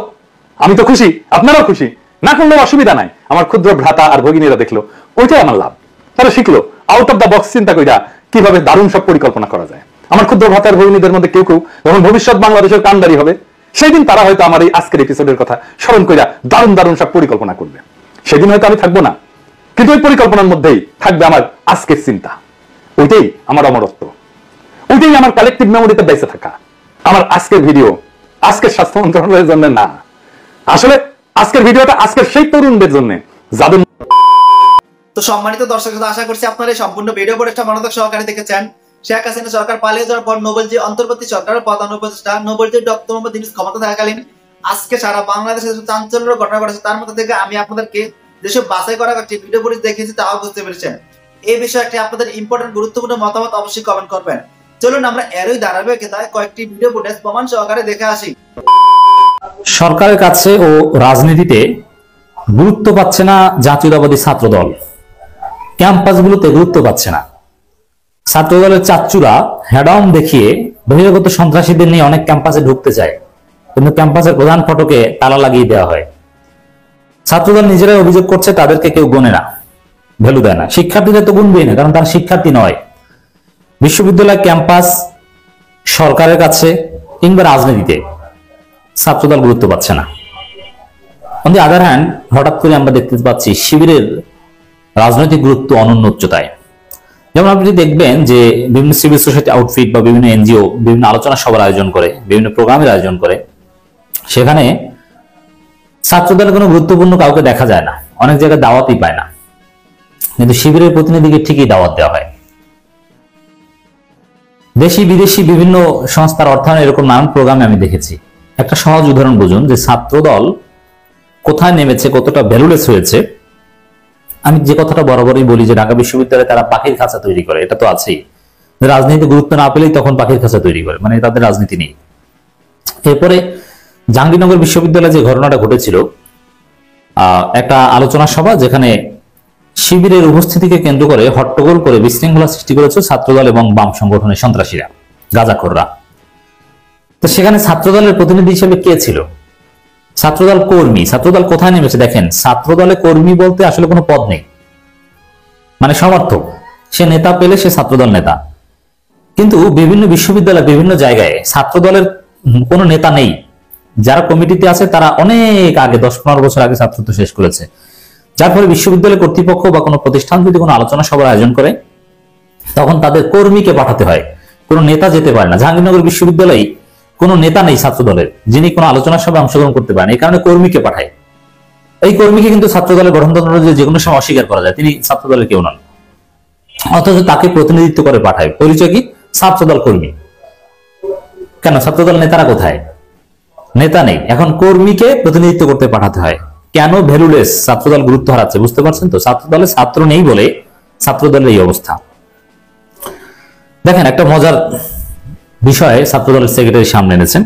আমি তো খুশি, আপনারাও খুশি। না করলে অসুবিধা নাই, আমার ক্ষুদ্র ভ্রাতা আর ভগিনীরা দেখলো, ওইটাই আমার লাভ। তারা শিখলো আউট অফ দ্য বক্স চিন্তা কইরা কিভাবে দারুণ সব পরিকল্পনা করা যায়। আমার ক্ষুদ্র ভ্রাতার ভগিনীদের মধ্যে কেউ কেউ যখন ভবিষ্যৎ বাংলাদেশের কান্ডারি হবে, সেই দিন তারা হয়তো আমার এই আজকের এপিসোডের কথা স্মরণ কইরা দারুণ দারুণ সব পরিকল্পনা করবে। সেদিন হয়তো আমি থাকবো না, কিন্তু ওই পরিকল্পনার মধ্যেই থাকবে আমার আজকের চিন্তা। ওইটাই আমার অমরত্ব, ওইটাই আমার কালেকটিভ মেমোরিতে বেঁচে থাকা। আমার আজকের ভিডিও আজকের স্বাস্থ্য মন্ত্রণালয়ের জন্য না, আসলে আজকের ভিডিওটা আজকের সেই তরুণদের জন্য যাদের। তো সম্মানিত দর্শক, আশা করছি আপনারা এই সম্পূর্ণ ভিডিও পড়েটা মনোযোগ সহকারে দেখেছেন। শেখ হাসিনা সরকার পালিয়ে যাওয়ার পর নোবেলজি অন্তর্বর্তী সরকারের প্রধান উপদেষ্টা নোবেলজি ডক্টর মোহাম্মদ ইউনূস ক্ষমতা থাকাকালীন আজকে সারা বাংলাদেশে যে চাঞ্চল্যের ঘটনা ঘটেছে, তার মধ্যে থেকে আমি আপনাদেরকে যেসব বাছাই করা একটি ভিডিও ফুটেজ দেখিয়েছি তাও বুঝতে পেরেছেন। এই বিষয়ে একটি আপনাদের ইম্পর্টেন্ট গুরুত্বপূর্ণ মতামত অবশ্যই কমেন্ট করবেন। চলুন আমরা এরই ধারাবাহিকতায় কয়েকটি ভিডিও ফুটেজ প্রমাণ সহকারে দেখে আসি। সরকারের কাছে ও রাজনীতিতে গুরুত্ব পাচ্ছে না জাতীয়তাবাদী ছাত্রদল, ক্যাম্পাসগুলোতে গুরুত্ব পাচ্ছে না। ছাত্রদলের চাচ্চুরা হেডাউন দেখিয়ে বহিরাগত সন্ত্রাসীদের নিয়ে অনেক ক্যাম্পাসে ঢুকতে চায়, কিন্তু ক্যাম্পাসের প্রধান ফটকে তালা লাগিয়ে দেওয়া হয়। ছাত্রদল নিজেরাই অভিযোগ করছে তাদেরকে কেউ গোনে না, ভ্যালু দেয় না। শিক্ষার্থীদের তো গুনবেই না, কারণ তারা শিক্ষার্থী নয়। বিশ্ববিদ্যালয় ক্যাম্পাস, সরকারের কাছে কিংবা রাজনীতিতে ছাত্রদল গুরুত্ব পাচ্ছে না। অন দি আদার হ্যান্ড, হঠাৎ করে আমরা দেখতে পাচ্ছি শিবিরের রাজনৈতিক গুরুত্ব অনন্য উচ্চতায়। যেমন আপনি দেখবেন যে বিভিন্ন সিভিল সোসাইটি আউটফিট বা বিভিন্ন এনজিও বিভিন্ন আলোচনা সভার আয়োজন করে, বিভিন্ন প্রোগ্রামের আয়োজন করে, সেখানে ছাত্রদলের কোনো গুরুত্বপূর্ণ কাউকে দেখা যায় না, অনেক জায়গায় দাওয়াতই পায় না, কিন্তু শিবিরের প্রতিনিধিকে ঠিকই দাওয়াত দেওয়া হয়। দেশি বিদেশি বিভিন্ন সংস্থার অর্থায়নে এরকম নানান প্রোগ্রামে আমি দেখেছি। একটা সহজ উদাহরণ বুঝুন যে ছাত্রদল কোথায় নেমেছে, কতটা ভ্যালুলেস হয়েছে। আমি যে কথাটা বরাবরই বলি যে ঢাকা বিশ্ববিদ্যালয়ে তারা পাখির খাঁচা তৈরি করে, এটা তো আছেই। রাজনীতি গুরুত্ব না পেলেই তখন পাখির খাঁচা তৈরি করে, মানে তাদের রাজনীতি নেই। এরপরে জাহাঙ্গীরনগর বিশ্ববিদ্যালয়ে যে ঘটনাটা ঘটেছিল, একটা আলোচনা সভা যেখানে শিবিরের উপস্থিতিকে কেন্দ্র করে হট্টগোল করে বিশৃঙ্খলা সৃষ্টি করেছে ছাত্রদল এবং বাম সংগঠনের সন্ত্রাসীরা, গাঁজাখোররা। তো সেখানে ছাত্রদলের প্রতিনিধি হিসেবে কে ছিল? ছাত্রদল কর্মী। ছাত্রদল কোথায় নেমেছে দেখেন, ছাত্রদলে কর্মী বলতে আসলে কোনো পদ নেই, মানে সমর্থক। সে নেতা পেলে সে ছাত্রদল নেতা। কিন্তু বিভিন্ন বিশ্ববিদ্যালয় বিভিন্ন জায়গায় ছাত্রদলের কোনো নেতা নেই। যারা কমিটিতে আছে তারা অনেক আগে 10-15 বছর আগে ছাত্রত্ব শেষ করেছে। যার ফলে বিশ্ববিদ্যালয় কর্তৃপক্ষ বা কোনো প্রতিষ্ঠান যদি কোনো আলোচনা সভার আয়োজন করে তখন তাদের কর্মীকে পাঠাতে হয়, কোনো নেতা যেতে পারে না। জাহাঙ্গীরনগর বিশ্ববিদ্যালয়ে কোনো নেতা নেই ছাত্রদলের যিনি কোনো আলোচনা সভায় অংশগ্রহণ করতে পারেন, এই কারণে কর্মীকে পাঠায়। এই কর্মীকে কিন্তু ছাত্রদলের গঠনতন্ত্র যে কোনো সময় অস্বীকার করা যায়, তিনি ছাত্রদলের কেউ নন, অথচ তাকে প্রতিনিধিত্ব করে পাঠায়। পরিচয় কি? ছাত্রদল কর্মী। কেন? ছাত্রদল নেতারা কোথায়? নেতা নেই, এখন কর্মীকে প্রতিনিধিত্ব করতে পাঠাতে হয়। কেন? ভ্যালুলেস। ছাত্রদল গুরুত্ব হারাচ্ছে, বুঝতে পারছেন তো? ছাত্রদলে ছাত্র নেই বলে ছাত্রদলের এই অবস্থা। দেখেন একটা মজার বিষয়ে ছাত্রদলের সেক্রেটারি সামনে এনেছেন।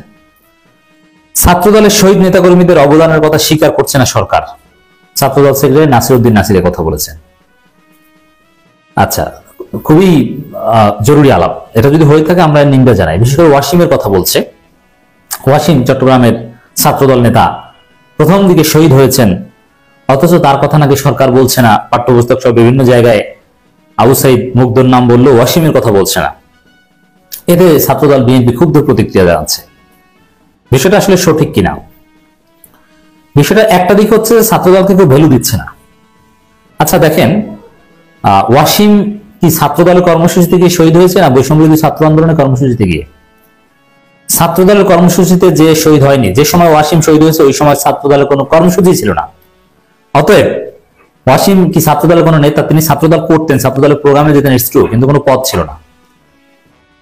ছাত্রদলের শহীদ নেতাকর্মীদের অবদানের কথা স্বীকার করছে না সরকার। ছাত্রদল সেক্রেটারি নাসিরউদ্দিন নাসিরের কথা বলেছেন। আচ্ছা, খুবই জরুরি আলাপ। এটা যদি হয়ে থাকে আমরা নিন্দা জানাই। বিশেষ করে ওয়াসিমের কথা বলছে। ওয়াসিম চট্টগ্রামের ছাত্রদল নেতা, প্রথম দিকে শহীদ হয়েছেন, অথচ তার কথা নাকি সরকার বলছে না। পাঠ্যপুস্তক সহ বিভিন্ন জায়গায় আবু সাইদ মুগ্ধর নাম বললেও ওয়াসিমের কথা বলছে না। এতে ছাত্রদল বিএনপি ক্ষুব্ধ প্রতিক্রিয়া জানাচ্ছে। বিষয়টা আসলে সঠিক কিনা? বিষয়টা একটা দিক হচ্ছে ছাত্রদলকে কেউ ভ্যালু দিচ্ছে না। আচ্ছা দেখেন, ওয়াসিম কি ছাত্রদলের কর্মসূচিতে গিয়ে শহীদ হয়েছে না বৈষম্যবিরোধী ছাত্র আন্দোলনের কর্মসূচিতে গিয়ে? ছাত্রদলের কর্মসূচিতে যে শহীদ হয়নি, যে সময় ওয়াসিম শহীদ হয়েছে ওই সময় ছাত্রদলের কোনো কর্মসূচি ছিল না। অতএব ওয়াসিম কি ছাত্রদলের কোনো নেতা? তিনি ছাত্রদল করতেন, ছাত্রদলের প্রোগ্রামে যেতেন, ইটস ট্রু, কিন্তু কোনো পদ ছিল না।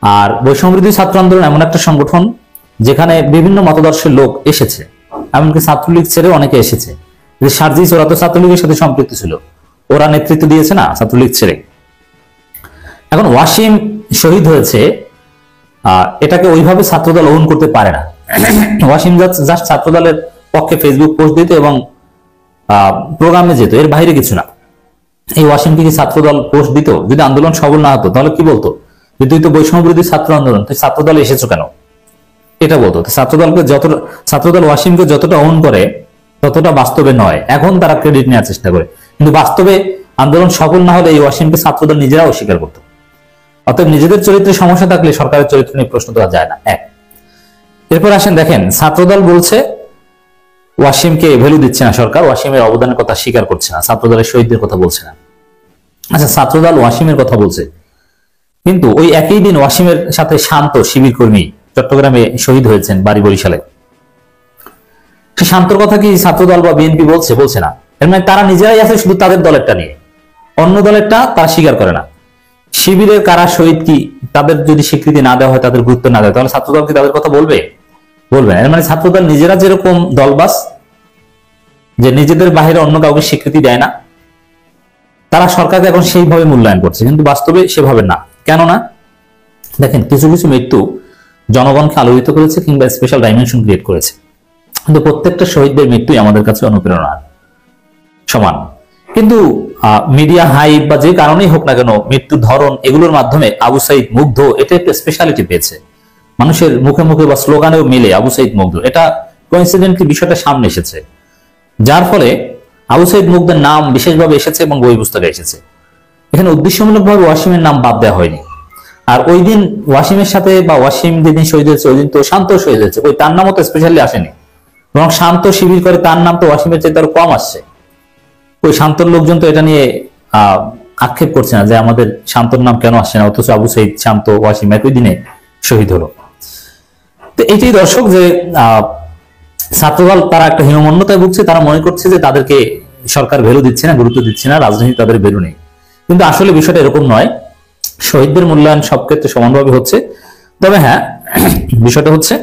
আর বৈষম্যবিরোধী ছাত্র আন্দোলন এমন একটা সংগঠন যেখানে বিভিন্ন মতাদর্শের লোক এসেছে, এমনকি ছাত্রলীগ ছেড়ে অনেকে এসেছে। সার্জিস ওরা তো ছাত্রলীগের সাথে সম্পৃক্ত ছিল, ওরা নেতৃত্ব দিয়েছে না ছাত্রলীগ ছেড়ে। এখন ওয়াসিম শহীদ হয়েছে, এটাকে ওইভাবে ছাত্রদল ওহন করতে পারে না। ওয়াসিম জাস্ট ছাত্রদলের পক্ষে ফেসবুক পোস্ট দিত এবং প্রোগ্রামে যেত, এর বাইরে কিছু না। এই ওয়াসিমকে কি ছাত্রদল পোস্ট দিত? যদি আন্দোলন সবল না হতো তাহলে কি বলতো? যে তুই তো বৈষম্যবিরোধী ছাত্র আন্দোলন, তুই ছাত্রদলে এসেছো কেন? এটা বলতো। ছাত্রদলকে ছাত্রদল ওয়াসিমকে যতটা ওহন করে ততটা বাস্তবে নয়। এখন তারা ক্রেডিট নেওয়ার চেষ্টা করে, কিন্তু বাস্তবে আন্দোলন সফল না হলে এই ওয়াসিমকে ছাত্রদল নিজেরা অস্বীকার করত। অতএব নিজেদের চরিত্রে সমস্যা থাকলে সরকারের চরিত্র নিয়ে প্রশ্ন দেওয়া যায় না। এক। এরপর আসেন, দেখেন ছাত্রদল বলছে ওয়াসিমকে ভ্যালু দিচ্ছে না সরকার, ওয়াসিমের অবদানের কথা স্বীকার করছে না, ছাত্রদলের শহীদদের কথা বলছে না। আচ্ছা, ছাত্রদল ওয়াসিমের কথা বলছে, কিন্তু ওই একই দিন ওয়াসিমের সাথে শান্ত শিবির কর্মী চট্টগ্রামে শহীদ হয়েছেন, বাড়ি বরিশালে। সে শান্তর কথা কি ছাত্রদল বা বিএনপি বলছে? বলছে না। এর মানে তারা নিজেরাই আছে শুধু তাদের দলেরটা নিয়ে, অন্য দলেরটা তারা স্বীকার করে না। শিবিরের কারা শহীদ কি তাদের যদি স্বীকৃতি না দেওয়া হয়, তাদের গুরুত্ব না দেয়, তাহলে ছাত্রদল কি তাদের কথা বলবে? বলবে না। এর মানে ছাত্রদল নিজেরা যেরকম দলবাস, যে নিজেদের বাইরে অন্য কাউকে স্বীকৃতি দেয় না, তারা সরকারকে এখন সেইভাবে মূল্যায়ন করছে, কিন্তু বাস্তবে সেভাবে না। কেন না? দেখেন, কিছু কিছু মৃত্যু জনগণকে আলোড়িত করেছে কিংবা স্পেশাল ডাইমেনশন ক্রিয়েট করেছে, কিন্তু প্রত্যেকটা শহীদদের মৃত্যুই আমাদের কাছে অনুপ্রেরণা সমান। কিন্তু মিডিয়া হাইপ বা যে কারণেই হোক না কেন, মৃত্যুর ধরন এগুলোর মাধ্যমে আবু সাইদ মুগ্ধ এটা একটা স্পেশালিটি পেয়েছে। মানুষের মুখে মুখে বা স্লোগানেও মিলে আবু সাইদ মুগ্ধ, এটা কোইন্সিডেন্টলি বিষয়টা সামনে এসেছে, যার ফলে আবু সাইদ মুগ্ধের নাম বিশেষভাবে এসেছে এবং বই পুস্তকে এসেছে। এখানে উদ্দেশ্যমূলকভাবে ওয়াসিমের নাম বাদ দেওয়া হয়নি। আর ওই দিন ওয়াসিমের সাথে বা ওয়াসিম যেদিন শহীদ হয়েছে ওই দিন তো শান্ত শহীদ হয়েছে, ওই তার নামও তো স্পেশালি আসেনি, এবং শান্ত শিবির করে তার নাম তো ওয়াসিমের চাইতে আরো কম আসছে। ওই শান্তর লোকজন তো এটা নিয়ে আক্ষেপ করছে না যে আমাদের শান্তর নাম কেন আসছে না, অথচ আবু সাইদ, শান্ত, ওয়াসিম একই দিনে শহীদ হলো। তো এটাই দর্শক, যে ছাত্রদল তারা একটা হীনমন্যতায় ভুগছে, তারা মনে করছে যে তাদেরকে সরকার ভ্যালু দিচ্ছে না, গুরুত্ব দিচ্ছে না, রাজনীতি তাদের ভ্যালু নেই। কিন্তু আসলে বিষয়টা এরকম নয়। শহীদদের মূল্যায়ন সব ক্ষেত্রে সমানভাবে হচ্ছে। তবে হ্যাঁ, বিষয়টা হচ্ছে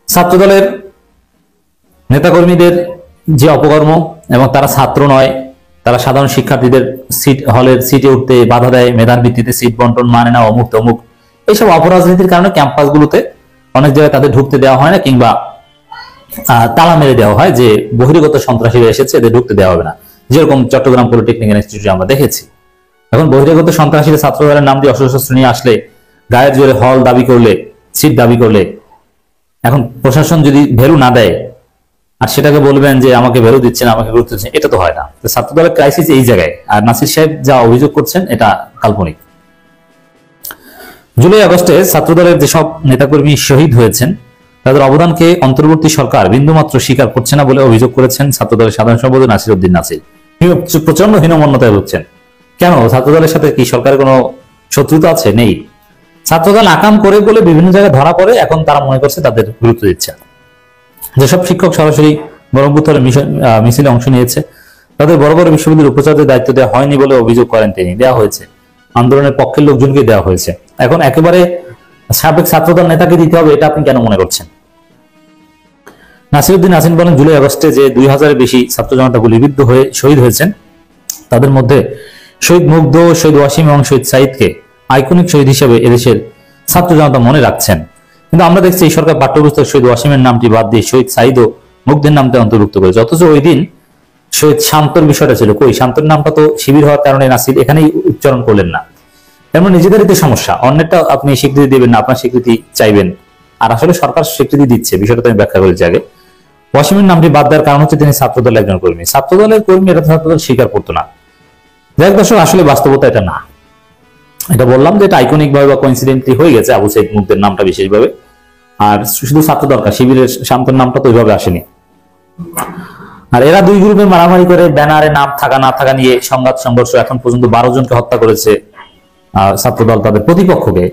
ছাত্রদলের নেতাকর্মীদের যে অপকর্ম, এবং তারা ছাত্র নয়, তারা সাধারণ শিক্ষার্থীদের হলের সিটে উঠতে বাধা দেয়, মেধার ভিত্তিতে সিট বন্টন মানে না, অমুক তমুক, এইসব অপরাজনীতির কারণে ক্যাম্পাসগুলোতে অনেক জায়গায় তাদের ঢুকতে দেওয়া হয় না, কিংবা তালা মেরে দেওয়া হয় যে বহিরাগত সন্ত্রাসীরা এসেছে, এদের ঢুকতে দেওয়া হবে না। যেরকম চট্টগ্রাম পলিটেকনিক ইনস্টিটিউটে আমরা দেখেছি। এখন বহিরাগত সন্ত্রাসীরা ছাত্রদলের নাম দিয়ে অস্ত্র নিয়ে আসলে, গায়ের জোরে হল দাবি করলে, সিট দাবি করলে, এখন প্রশাসন যদি ভ্যালু না দেয় আর সেটাকে বলবেন যে আমাকে ভ্যালু দিচ্ছে না, আমাকে গুরুত্ব দিচ্ছে, এটা তো হয় না। ছাত্রদলের ক্রাইসিস এই জায়গায়। আর নাসির সাহেব যা অভিযোগ করছেন এটা কাল্পনিক। জুলাই আগস্টে ছাত্রদলের যেসব নেতাকর্মী শহীদ হয়েছেন তাদের অবদানকে অন্তর্বর্তী সরকার বিন্দুমাত্র স্বীকার করছে না বলে অভিযোগ করেছেন ছাত্রদলের সাধারণ সম্পাদক নাসির উদ্দিন নাসির। প্রচন্ড হীনমন্যতায় ভুগছেন। কেন? ছাত্রদলের সাথে কি সরকারের কোনো শত্রুতা আছে? নেই। ছাত্রদল আকাম করে বলে বিভিন্ন জায়গায় ধরা পড়ে, এখন তারা মনে করছে তাদের গুরুত্ব দিচ্ছে। যেসব শিক্ষক সরাসরি ব্রহ্মপুত্রের মিছিলে অংশ নিয়েছে তাদের বড় বড় বিশ্ববিদ্যালয়ের উপাচার্যের দায়িত্ব দেওয়া হয়নি বলে অভিযোগ করেন তিনি। দেওয়া হয়েছে, আন্দোলনের পক্ষের লোকজনকে দেওয়া হয়েছে। এখন একেবারে সাবেক ছাত্রদল নেতাকে দিতে হবে, এটা আপনি কেন মনে করছেন? নাসিরউদ্দিন নাসির বলেন, জুলাই আগস্টে যে 2000-এর বেশি ছাত্র জনতা গুলিবিদ্ধ হয়ে শহীদ হয়েছেন তাদের মধ্যে শহীদ মুগ্ধ, শহীদ ওয়াসিম এবং শহীদ সাইদকে আইকনিক শহীদ হিসেবে এদেশের ছাত্র জনতা মনে রাখছেন। কিন্তু আমরা দেখছি এই সরকার পাঠ্যপুস্তক শহীদ ওয়াসিমের নামটি বাদ দিয়ে শহীদ সাইদ ও মুগ্ধের নামটি অন্তর্ভুক্ত করেছে। অথচ ওই দিন শহীদ শান্তর বিষয়টা ছিল কই? শান্তর নামটা তো শিবির হওয়ার কারণে নাসির এখানেই উচ্চারণ করলেন না। তেমন নিজেদেরই তো সমস্যা, অন্যটা আপনি স্বীকৃতি দেবেন না, আপনার স্বীকৃতি চাইবেন। আর আসলে সরকার স্বীকৃতি দিচ্ছে, বিষয়টা তো আমি ব্যাখ্যা করেছি আগে। ওয়াসিমের নামটি বাদ দেওয়ার কারণ হচ্ছে তিনি ছাত্রদলের একজন কর্মী। ছাত্রদলের কর্মী, এটা ছাত্রদল স্বীকার করতো না। যাই হোক দর্শক, আসলে বাস্তবতা এটা না। এটা বললাম যে এটা আইকনিক ভাবে বা কোইন্সিডেন্টলি হয়ে গেছে আবু সাইদ মুগ্ধের নামটা বিশেষভাবে। আর শুধু ছাত্র দরকার, শিবিরের শান্তর নামটা তো ওইভাবে আসেনি। আর এরা দুই গ্রুপে মারামারি করে ব্যানারে নাম থাকা না থাকা নিয়ে সংঘাত সংঘর্ষ, এখন পর্যন্ত 12 জনকে হত্যা করেছে ছাত্রদল তাদের প্রতিপক্ষকে,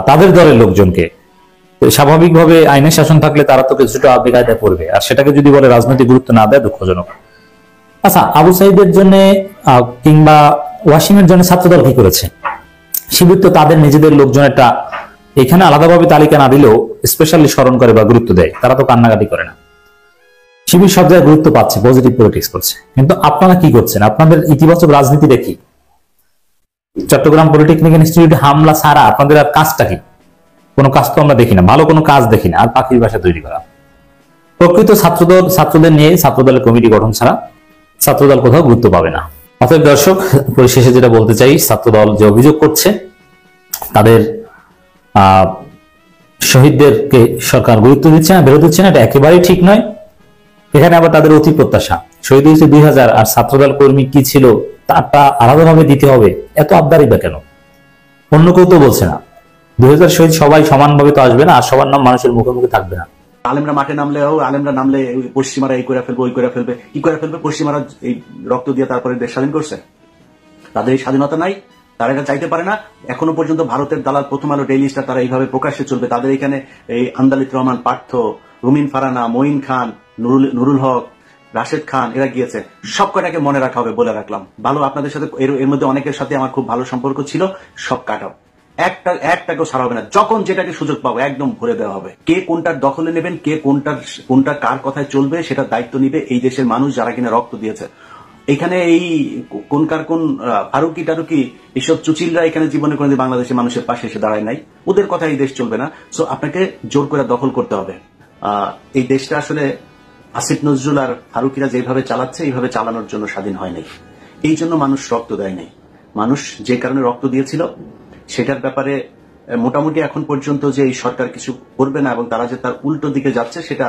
তাদের দলের লোকজনকে। স্বাভাবিকভাবে আইনের শাসন থাকলে তারা তো কিছুটা বেকায়দায় পড়বে, আর সেটাকে যদি বলে রাজনৈতিক গুরুত্ব না দেয়, দুঃখজনক। আচ্ছা, আবু সাইদের জন্য কিংবা ওয়াসিমের জন্য ছাত্রদল কি করেছে? শিবির তো তাদের নিজেদের লোকজনেরটা এখানে আলাদাভাবে তালিকা না দিলেও স্পেশালি স্মরণ করে বা গুরুত্ব দেয়। তারা তো কান্নাকাটি করে না। শিবির সব জায়গায় গুরুত্ব পাচ্ছে, পজিটিভ পলিটিক্স করছে। কিন্তু আপনারা কি করছেন? আপনাদের ইতিবাচক রাজনীতি দেখি চট্টগ্রাম পলিটেকনিক ইনস্টিটিউটে হামলা ছাড়া আপনাদের আর কাজটা কি? কোনো কাজ তো আমরা দেখি না, ভালো কোনো কাজ দেখি না। আর পাখির বাসা তৈরি করা। প্রকৃত ছাত্রদের নিয়ে ছাত্রদলের কমিটি গঠন ছাড়া ছাত্রদল কোথাও গুরুত্ব পাবে না। অতএব দর্শক, পরিশেষে যেটা বলতে চাই, ছাত্রদল যে অভিযোগ করছে তাদের শহীদদেরকে সরকার গুরুত্ব দিচ্ছে না, বিরোধ দিচ্ছে না, এটা একেবারেই ঠিক নয়। এখানে আবার তাদের অতি প্রত্যাশা, শহীদ হয়েছে 2000, আর ছাত্রদল কর্মী কি ছিল তারটা আলাদাভাবে দিতে হবে, এত আবদারই বা কেন? অন্য কেউ তো বলছে না 2000 শহীদ সবাই সমানভাবে তো আসবে না, আর সবার নাম মানুষের মুখে মুখে থাকবে না। আলেমরা মাঠে নামলেও, আলেমরা নামলে পশ্চিমারা এই করে ফেলবে, ওই করে ফেলবে। কি করে ফেলবে? পশ্চিমারা এই রক্ত দিয়ে তারপরে দেশ স্বাধীন করছে। তাদের এই স্বাধীনতা নাই, তারা এটা চাইতে পারে না। এখনো পর্যন্ত ভারতের দালাল প্রথম আলো ডেইলি স্টার তারা এইভাবে প্রকাশ্যে চলবে। তাদের এখানে এই আন্দালিত রহমান, পার্থ, রুমিন ফারানা, মঈন খান, নুরুল হক, রাশেদ খান, এরা গিয়েছে। সব কটাকে মনে রাখা হবে, বলে রাখলাম। ভালো, আপনাদের সাথে এর মধ্যে অনেকের সাথে আমার খুব ভালো সম্পর্ক ছিল, সব কাটাও। একটাকেও ছাড়া হবে না। যখন যেটাকে সুযোগ পাবো একদম ভরে দেওয়া হবে। কে কোনটার দখলে নেবেন, কে কোনটা কার কথায় চলবে, সেটা দায়িত্ব নিবে এই দেশের মানুষ, যারা কিনা রক্ত দিয়েছে। এখানে এই কোন ফারুকি টারুকি এইসব চুচিলরা এখানে জীবনে কোনোদিন বাংলাদেশের মানুষের পাশে এসে দাঁড়ায় নাই। ওদের কথা এই দেশ চলবে না। সো আপনাকে জোর করে দখল করতে হবে। এই দেশটা আসলে আসিফ নজরুল আর ফারুকিরা যেভাবে চালাচ্ছে, এইভাবে চালানোর জন্য স্বাধীন হয় নাই। এই জন্য মানুষ রক্ত দেয় নাই। মানুষ যে কারণে রক্ত দিয়েছিল সেটার ব্যাপারে মোটামুটি এখন পর্যন্ত যে এই সরকার কিছু করবে না এবং তারা যে তার উল্টো দিকে যাচ্ছে, সেটা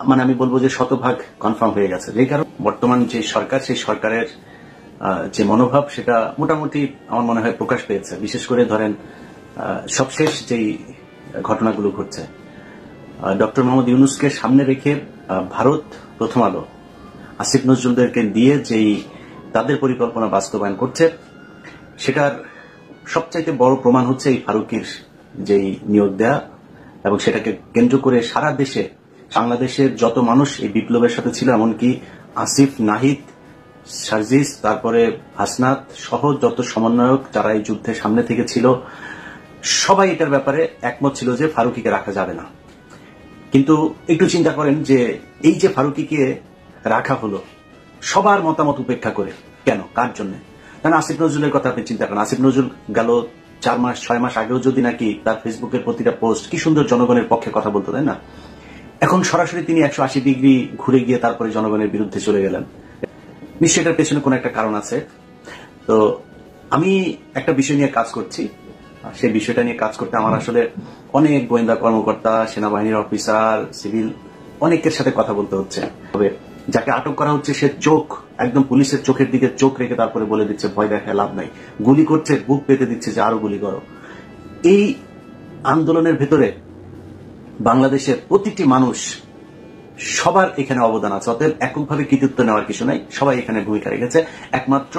মানে আমি বলবো যে শতভাগ কনফার্ম হয়ে গেছে। যেই কারণে বর্তমান যে সরকার, সেই সরকারের যে মনোভাব, সেটা মোটামুটি আমার মনে হয় প্রকাশ পেয়েছে। বিশেষ করে ধরেন সবশেষ যেই ঘটনাগুলো ঘটছে, ডক্টর মোহাম্মদ ইউনূসকে সামনে রেখে ভারত, প্রথম আলো, আসিফ নজরুলদেরকে দিয়ে যেই তাদের পরিকল্পনা বাস্তবায়ন করছে, সেটার সবচাইতে বড় প্রমাণ হচ্ছে এই ফারুকির যেই নিয়োগ দেয়া, এবং সেটাকে কেন্দ্র করে সারা দেশে, বাংলাদেশের যত মানুষ এই বিপ্লবের সাথে ছিল, এমনকি আসিফ, নাহিদ সার্জিস, তারপরে হাসনাত সহ যত সমন্বয়ক যারা এই যুদ্ধের সামনে থেকে ছিল, সবাই এটার ব্যাপারে একমত ছিল যে ফারুকীকে রাখা যাবে না। কিন্তু একটু চিন্তা করেন যে এই যে ফারুকীকে রাখা হলো সবার মতামত উপেক্ষা করে, কেন, কার জন্য? কারণ আসিফ নজরুলের কথা আপনি চিন্তা করেন। আসিফ নজরুল গেল 4 মাস 6 মাস আগেও যদি নাকি তার ফেসবুকের প্রতিটা পোস্ট কি সুন্দর জনগণের পক্ষে কথা বলতো, তাই না? এখন সরাসরি তিনি 180 ডিগ্রি ঘুরে গিয়ে তারপরে জনগণের বিরুদ্ধে চলে গেলেন। নিশ্চয়ই এটার পেছনে কোনো একটা কারণ আছে। তো আমি একটা বিষয় নিয়ে কাজ করছি, সেই বিষয়টা নিয়ে কাজ করতে আমার আসলে অনেক গোয়েন্দা কর্মকর্তা, সেনাবাহিনীর অফিসার, সিভিল অনেকের সাথে কথা বলতে হচ্ছে। তবে যাকে আটক করা হচ্ছে সে চোখ একদম পুলিশের চোখের দিকে চোখ রেখে তারপরে বলে দিচ্ছে ভয় দেখায় লাভ নাই, গুলি করছে, বুক পেতে দিচ্ছে যে আরো গুলি করো। এই আন্দোলনের ভেতরে বাংলাদেশের প্রতিটি মানুষ, সবার এখানে অবদান আছে। অতএব এককভাবে কৃতিত্ব নেওয়ার কিছু নাই, সবাই এখানে ভূমিকা রেখেছে। একমাত্র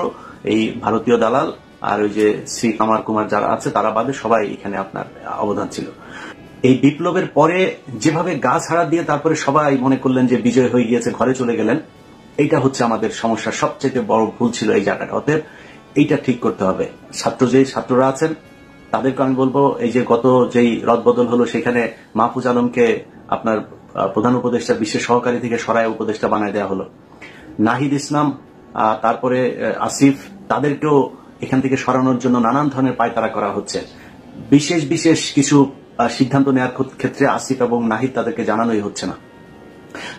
এই ভারতীয় দালাল আর ওই যে শ্রী কামার কুমার যারা আছে তারা বাদে সবাই এখানে আপনার অবদান ছিল। এই বিপ্লবের পরে যেভাবে গা ছাড়া দিয়ে তারপরে সবাই মনে করলেন যে বিজয় হয়ে গিয়েছে, ঘরে চলে গেলেন, এইটা হচ্ছে আমাদের সমস্যার সবচেয়ে বড় ভুল ছিল এই জায়গাটা। অতএব এইটা ঠিক করতে হবে। ছাত্ররা আছেন তাদেরকে আমি বলবো, এই যে গত যেই রদবদল হলো সেখানে মাহফুজ আলমকে আপনার প্রধান উপদেষ্টা বিশেষ সহকারী থেকে সরায় উপদেষ্টা বানায় দেওয়া হলো। নাহিদ ইসলাম, তারপরে আসিফ, তাদেরকেও এখান থেকে সরানোর জন্য নানান ধরনের পায়তারা করা হচ্ছে। বিশেষ কিছু সিদ্ধান্ত নেওয়ার ক্ষেত্রে আসিফ এবং নাহিদ তাদেরকে জানানোই হচ্ছে না।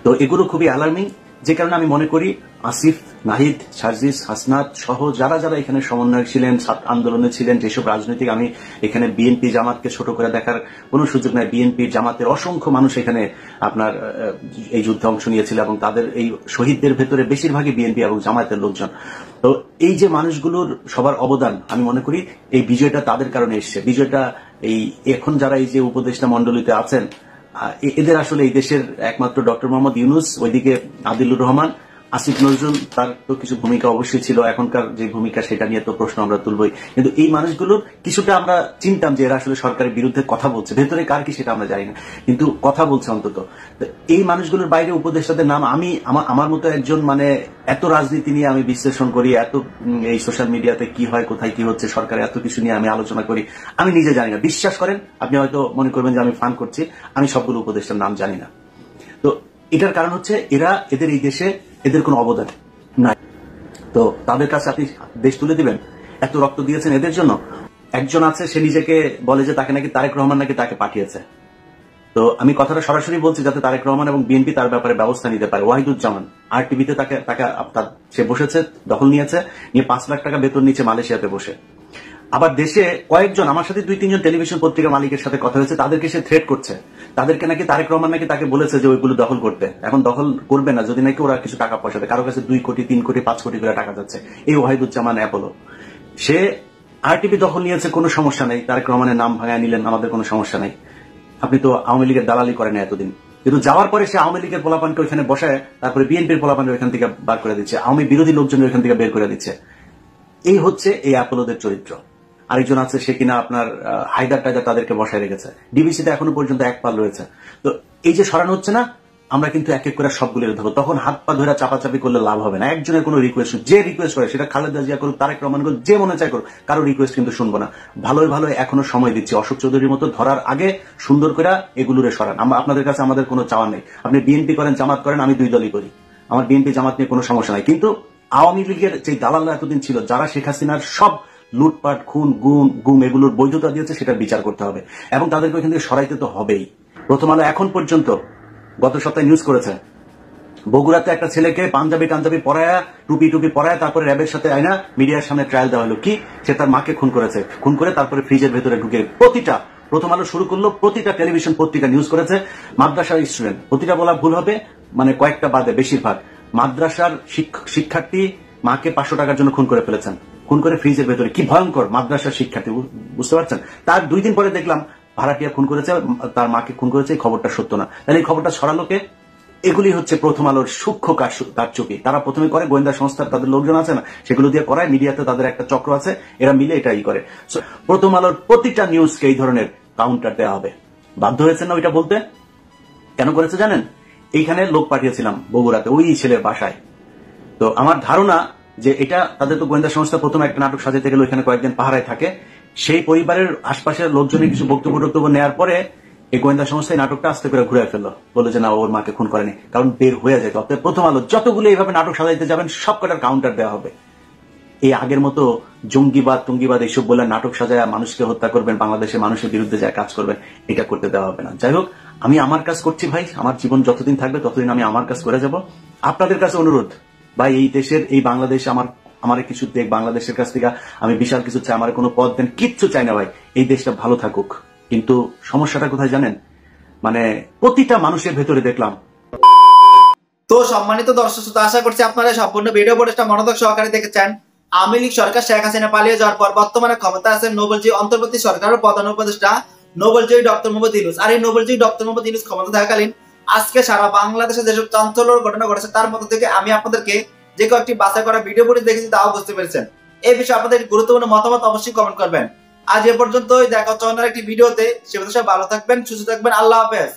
তো এগুলো খুবই অ্যালার্মিং, যে কারণে আমি মনে করি আসিফ, নাহিদ, সার্জিস, হাসনাত সহ যারা যারা এখানে সমন্বয়ক ছিলেন, আন্দোলনে ছিলেন, যেসব রাজনৈতিক, আমি এখানে বিএনপি জামাতকে ছোট করে দেখার কোনো সুযোগ নাই। বিএনপি জামাতের অসংখ্য মানুষ এখানে আপনার এই যুদ্ধে অংশ নিয়েছিল এবং তাদের এই শহীদদের ভেতরে বেশিরভাগই বিএনপি এবং জামাতের লোকজন। তো এই যে মানুষগুলোর সবার অবদান, আমি মনে করি এই বিজয়টা তাদের কারণে এসছে। বিজয়টা এই এখন যারা এই যে উপদেষ্টা মন্ডলীতে আছেন এদের আসলে এই দেশের একমাত্র ডক্টর মোহাম্মদ ইউনূস, ওইদিকে আদিলুর রহমান, আসিফ নজরুল, তার তো কিছু ভূমিকা অবশ্যই ছিল, এখনকার যে ভূমিকা সেটা নিয়ে তো প্রশ্ন আমরা তুলবই। কিন্তু এই মানুষগুলোর কিছুটা আমরা চিনতাম যে এরা আসলে সরকারের বিরুদ্ধে কথা বলছে, ভেতরে কার কি সেটা আমরা জানি না, কিন্তু কথা বলছে অন্তত। এই মানুষগুলোর বাইরে উপদেষ্টাদের নাম আমি আমার মতো একজন, মানে এত রাজনীতি নিয়ে আমি বিশ্লেষণ করি, এত এই সোশ্যাল মিডিয়াতে কি হয়, কোথায় কি হচ্ছে, সরকারের এত কিছু নিয়ে আমি আলোচনা করি, আমি নিজে জানি না। বিশ্বাস করেন, আপনি হয়তো মনে করবেন যে আমি ফান করছি, আমি সবগুলো উপদেষ্টার নাম জানি না। তো এটার কারণ হচ্ছে এদের এই দেশে এদের কোনো অবদান নাই। তো তাদের কাছে আপনি দেশ তুলে দিবেন, এত রক্ত দিয়েছেন এদের জন্য। একজন আছে, সে নিজেকে বলে যে তাকে নাকি তারেক রহমান নাকি তাকে পাঠিয়েছে। তো আমি কথাটা সরাসরি বলছি যাতে তারেক রহমান এবং বিএনপি তার ব্যাপারে ব্যবস্থা নিতে পারে। ওয়াহিদুজ্জামান RTV-তে তাকে সে বসেছে, দখল নিয়ে 5 লাখ টাকা বেতন নিচ্ছে মালয়েশিয়াতে বসে। আবার দেশে কয়েকজন, আমার সাথে 2-3 জন টেলিভিশন পত্রিকা মালিকের সাথে কথা হয়েছে, তাদেরকে সে থ্রেট করছে। তাদেরকে নাকি তারেক রহমান নাকি তাকে বলেছে যে ওইগুলো দখল করতে। এখন দখল করবে না যদি নাকি ওরা কিছু টাকা পয়সা দেয়। কারো কাছে 2 কোটি, 3 কোটি, 5 কোটি করে টাকা যাচ্ছে। এই ওয়াহিদুজ্জামান অ্যাপোলো, সে RTV দখল নিয়েছে, কোনো সমস্যা নেই। তারেক রহমানের নাম ভাঙায় নিলেন, আমাদের কোনো সমস্যা নেই। আপনি তো আওয়ামী লীগের দালালি করেন এতদিন, কিন্তু যাওয়ার পরে সে আওয়ামী লীগের পোলাপানকে ওইখানে বসায় তারপরে বিএনপির পোলাপানকে ওইখান থেকে বার করে দিচ্ছে, আওয়ামী বিরোধী লোকজন ওইখান থেকে বের করে দিচ্ছে। এই হচ্ছে এই অ্যাপোলোদের চরিত্র। আরেকজন আছে, সে কিনা আপনার হায়দার টাইদার তাদেরকে বসায় রেখেছে। ডিবিসিতে এখনো পর্যন্ত এক পাল রয়েছে। তো এই যে সরানো হচ্ছে না, আমরা কিন্তু এক এক করে সবগুলো ধরবো। তখন হাত পা ধরে চাপাচাপি করলে লাভ হবে না। একজনের কোনো রিকোয়েস্ট, যে রিকোয়েস্ট করে সেটা খালেদা জিয়া করুক, তারেক রহমান করুক, যে মনে চায় করুক, কারো রিকোয়েস্ট কিন্তু শুনবো না। ভালোই এখনো সময় দিচ্ছি। অশোক চৌধুরীর মতো ধরার আগে সুন্দর করে এগুলোরে সরান। আপনাদের কাছে আমাদের কোনো চাওয়া নেই। আপনি বিএনপি করেন, জামাত করেন, আমি 2 দলই করি। আমার বিএনপি জামাত নিয়ে কোনো সমস্যা নাই। কিন্তু আওয়ামী লীগের যে দালালরা এতদিন ছিল, যারা শেখ হাসিনার সব লুটপাট, খুন, গুম এগুলোর বৈধতা দিয়েছে, সেটা বিচার করতে হবে এবং তাদেরকে ওইখান থেকে সরাইতে তো হবেই। প্রথম আলো এখন পর্যন্ত গত সপ্তাহে নিউজ করেছে, বগুড়াতে একটা ছেলেকে পাঞ্জাবি পরায়া, টুপি পরায়া, তারপরে র্যাবের সাথে আয়না মিডিয়ার সামনে ট্রায়াল দেওয়া হলো। কি, সে তার মাকে খুন করেছে, খুন করে তারপরে ফ্রিজের ভেতরে ঢুকে প্রথম আলো শুরু করলো, প্রতিটা টেলিভিশন পত্রিকা নিউজ করেছে। মাদ্রাসার স্টুডেন্ট, প্রতিটা বলা ভুল হবে, মানে কয়েকটা বাদে বেশিরভাগ মাদ্রাসার শিক্ষার্থী মাকে 500 টাকার জন্য খুন করে ফেলেছেন, খুন করে ফ্রিজের ভেতরে। কি ভয়ঙ্কর মাদ্রাসার শিক্ষার্থী, বুঝতে পারছেন? তার 2 দিন পরে দেখলাম ভাড়াটিয়া খুন করেছে, তার মাকে খুন করেছে। এই খবরটা সত্য না, তাহলে এই খবরটা ছড়ালো কে? এগুলি হচ্ছে প্রথম আলোর সূক্ষ্ম কারচুপি। তারা প্রথমে করে, গোয়েন্দা সংস্থার তাদের লোকজন আছে না, সেগুলো দিয়ে করায়। মিডিয়াতে তাদের একটা চক্র আছে, এরা মিলে এটাই করে। প্রথম আলোর প্রতিটা নিউজকে এই ধরনের কাউন্টার দেওয়া হবে। বাধ্য হয়েছেন না ওইটা বলতে? কেন করেছে জানেন? এইখানে লোক পাঠিয়েছিলাম বগুড়াতে, ওই ছেলের বাসায়। তো আমার ধারণা যে এটা তাদের তো গোয়েন্দা সংস্থা প্রথমে একটা নাটক সাজাতে গেলে ওইখানে কয়েকদিন পাহারায় থাকে, সেই পরিবারের আশপাশের লোকজনের কিছু বক্তব্য নেওয়ার পরে এই গোয়েন্দা সংস্থা এই নাটকটা আস্তে করে ঘুরে ফেললো, বলে যে না ওর মাকে খুন করেনি, কারণ বের হয়ে যায়। অতএব প্রথম আলো যতগুলো এইভাবে নাটক সাজাইতে যাবেন সব কটার কাউন্টার দেওয়া হবে। এই আগের মতো টঙ্গিবাদ এইসব বলে নাটক সাজায় মানুষকে হত্যা করবেন, বাংলাদেশের মানুষের বিরুদ্ধে যায় কাজ করবেন, এটা করতে দেওয়া হবে না। যাই হোক, আমি আমার কাজ করছি ভাই, আমার জীবন যতদিন থাকবে ততদিন আমি আমার কাজ করে যাব। আপনাদের কাছে অনুরোধ ভাই, এই দেশের এই বাংলাদেশ আমার কিছু দেখ, বাংলাদেশের কাছ থেকে আমি বিশাল কিছু চাই, আমার কোনো পদ দেন, কিচ্ছু চাই না ভাই, এই দেশটা ভালো থাকুক। কিন্তু সমস্যাটা কোথায় জানেন, মানে প্রতিটা মানুষের ভেতরে দেখলাম। তো সম্মানিত দর্শক শ্রোতা, আশা করছি আপনারা সম্পূর্ণ ভিডিও ফুটেজটা মনোযোগ সহকারে দেখেছেন। আওয়ামী লীগ সরকার শেখ হাসিনা পালিয়ে যাওয়ার পর বর্তমানে ক্ষমতা আছেন নোবেলজয়ী অন্তর্বর্তী সরকারের প্রধান উপদেষ্টা নোবেলজয়ী ডক্টর মোহাম্মদ ইউনূস। আর এই নোবেলজয়ী ডক্টর মোহাম্মদ ইউনূস ক্ষমতা থাকাকালীন আজকে সারা বাংলাদেশে যেসব চাঞ্চল্যকর ঘটনা ঘটেছে তার মধ্যে থেকে আমি আপনাদেরকে যে কয়েকটি বাছাই করা ভিডিও ফুটেজ দেখেছি তাও বুঝতে পেরেছেন। এই বিষয়ে আপনাদের গুরুত্বপূর্ণ মতামত অবশ্যই কমেন্ট করবেন। আজ এ পর্যন্তই, দেখা হচ্ছে অন্য একটি ভিডিওতে। সে ভালো থাকবেন, সুস্থ থাকবেন, আল্লাহ হাফেজ।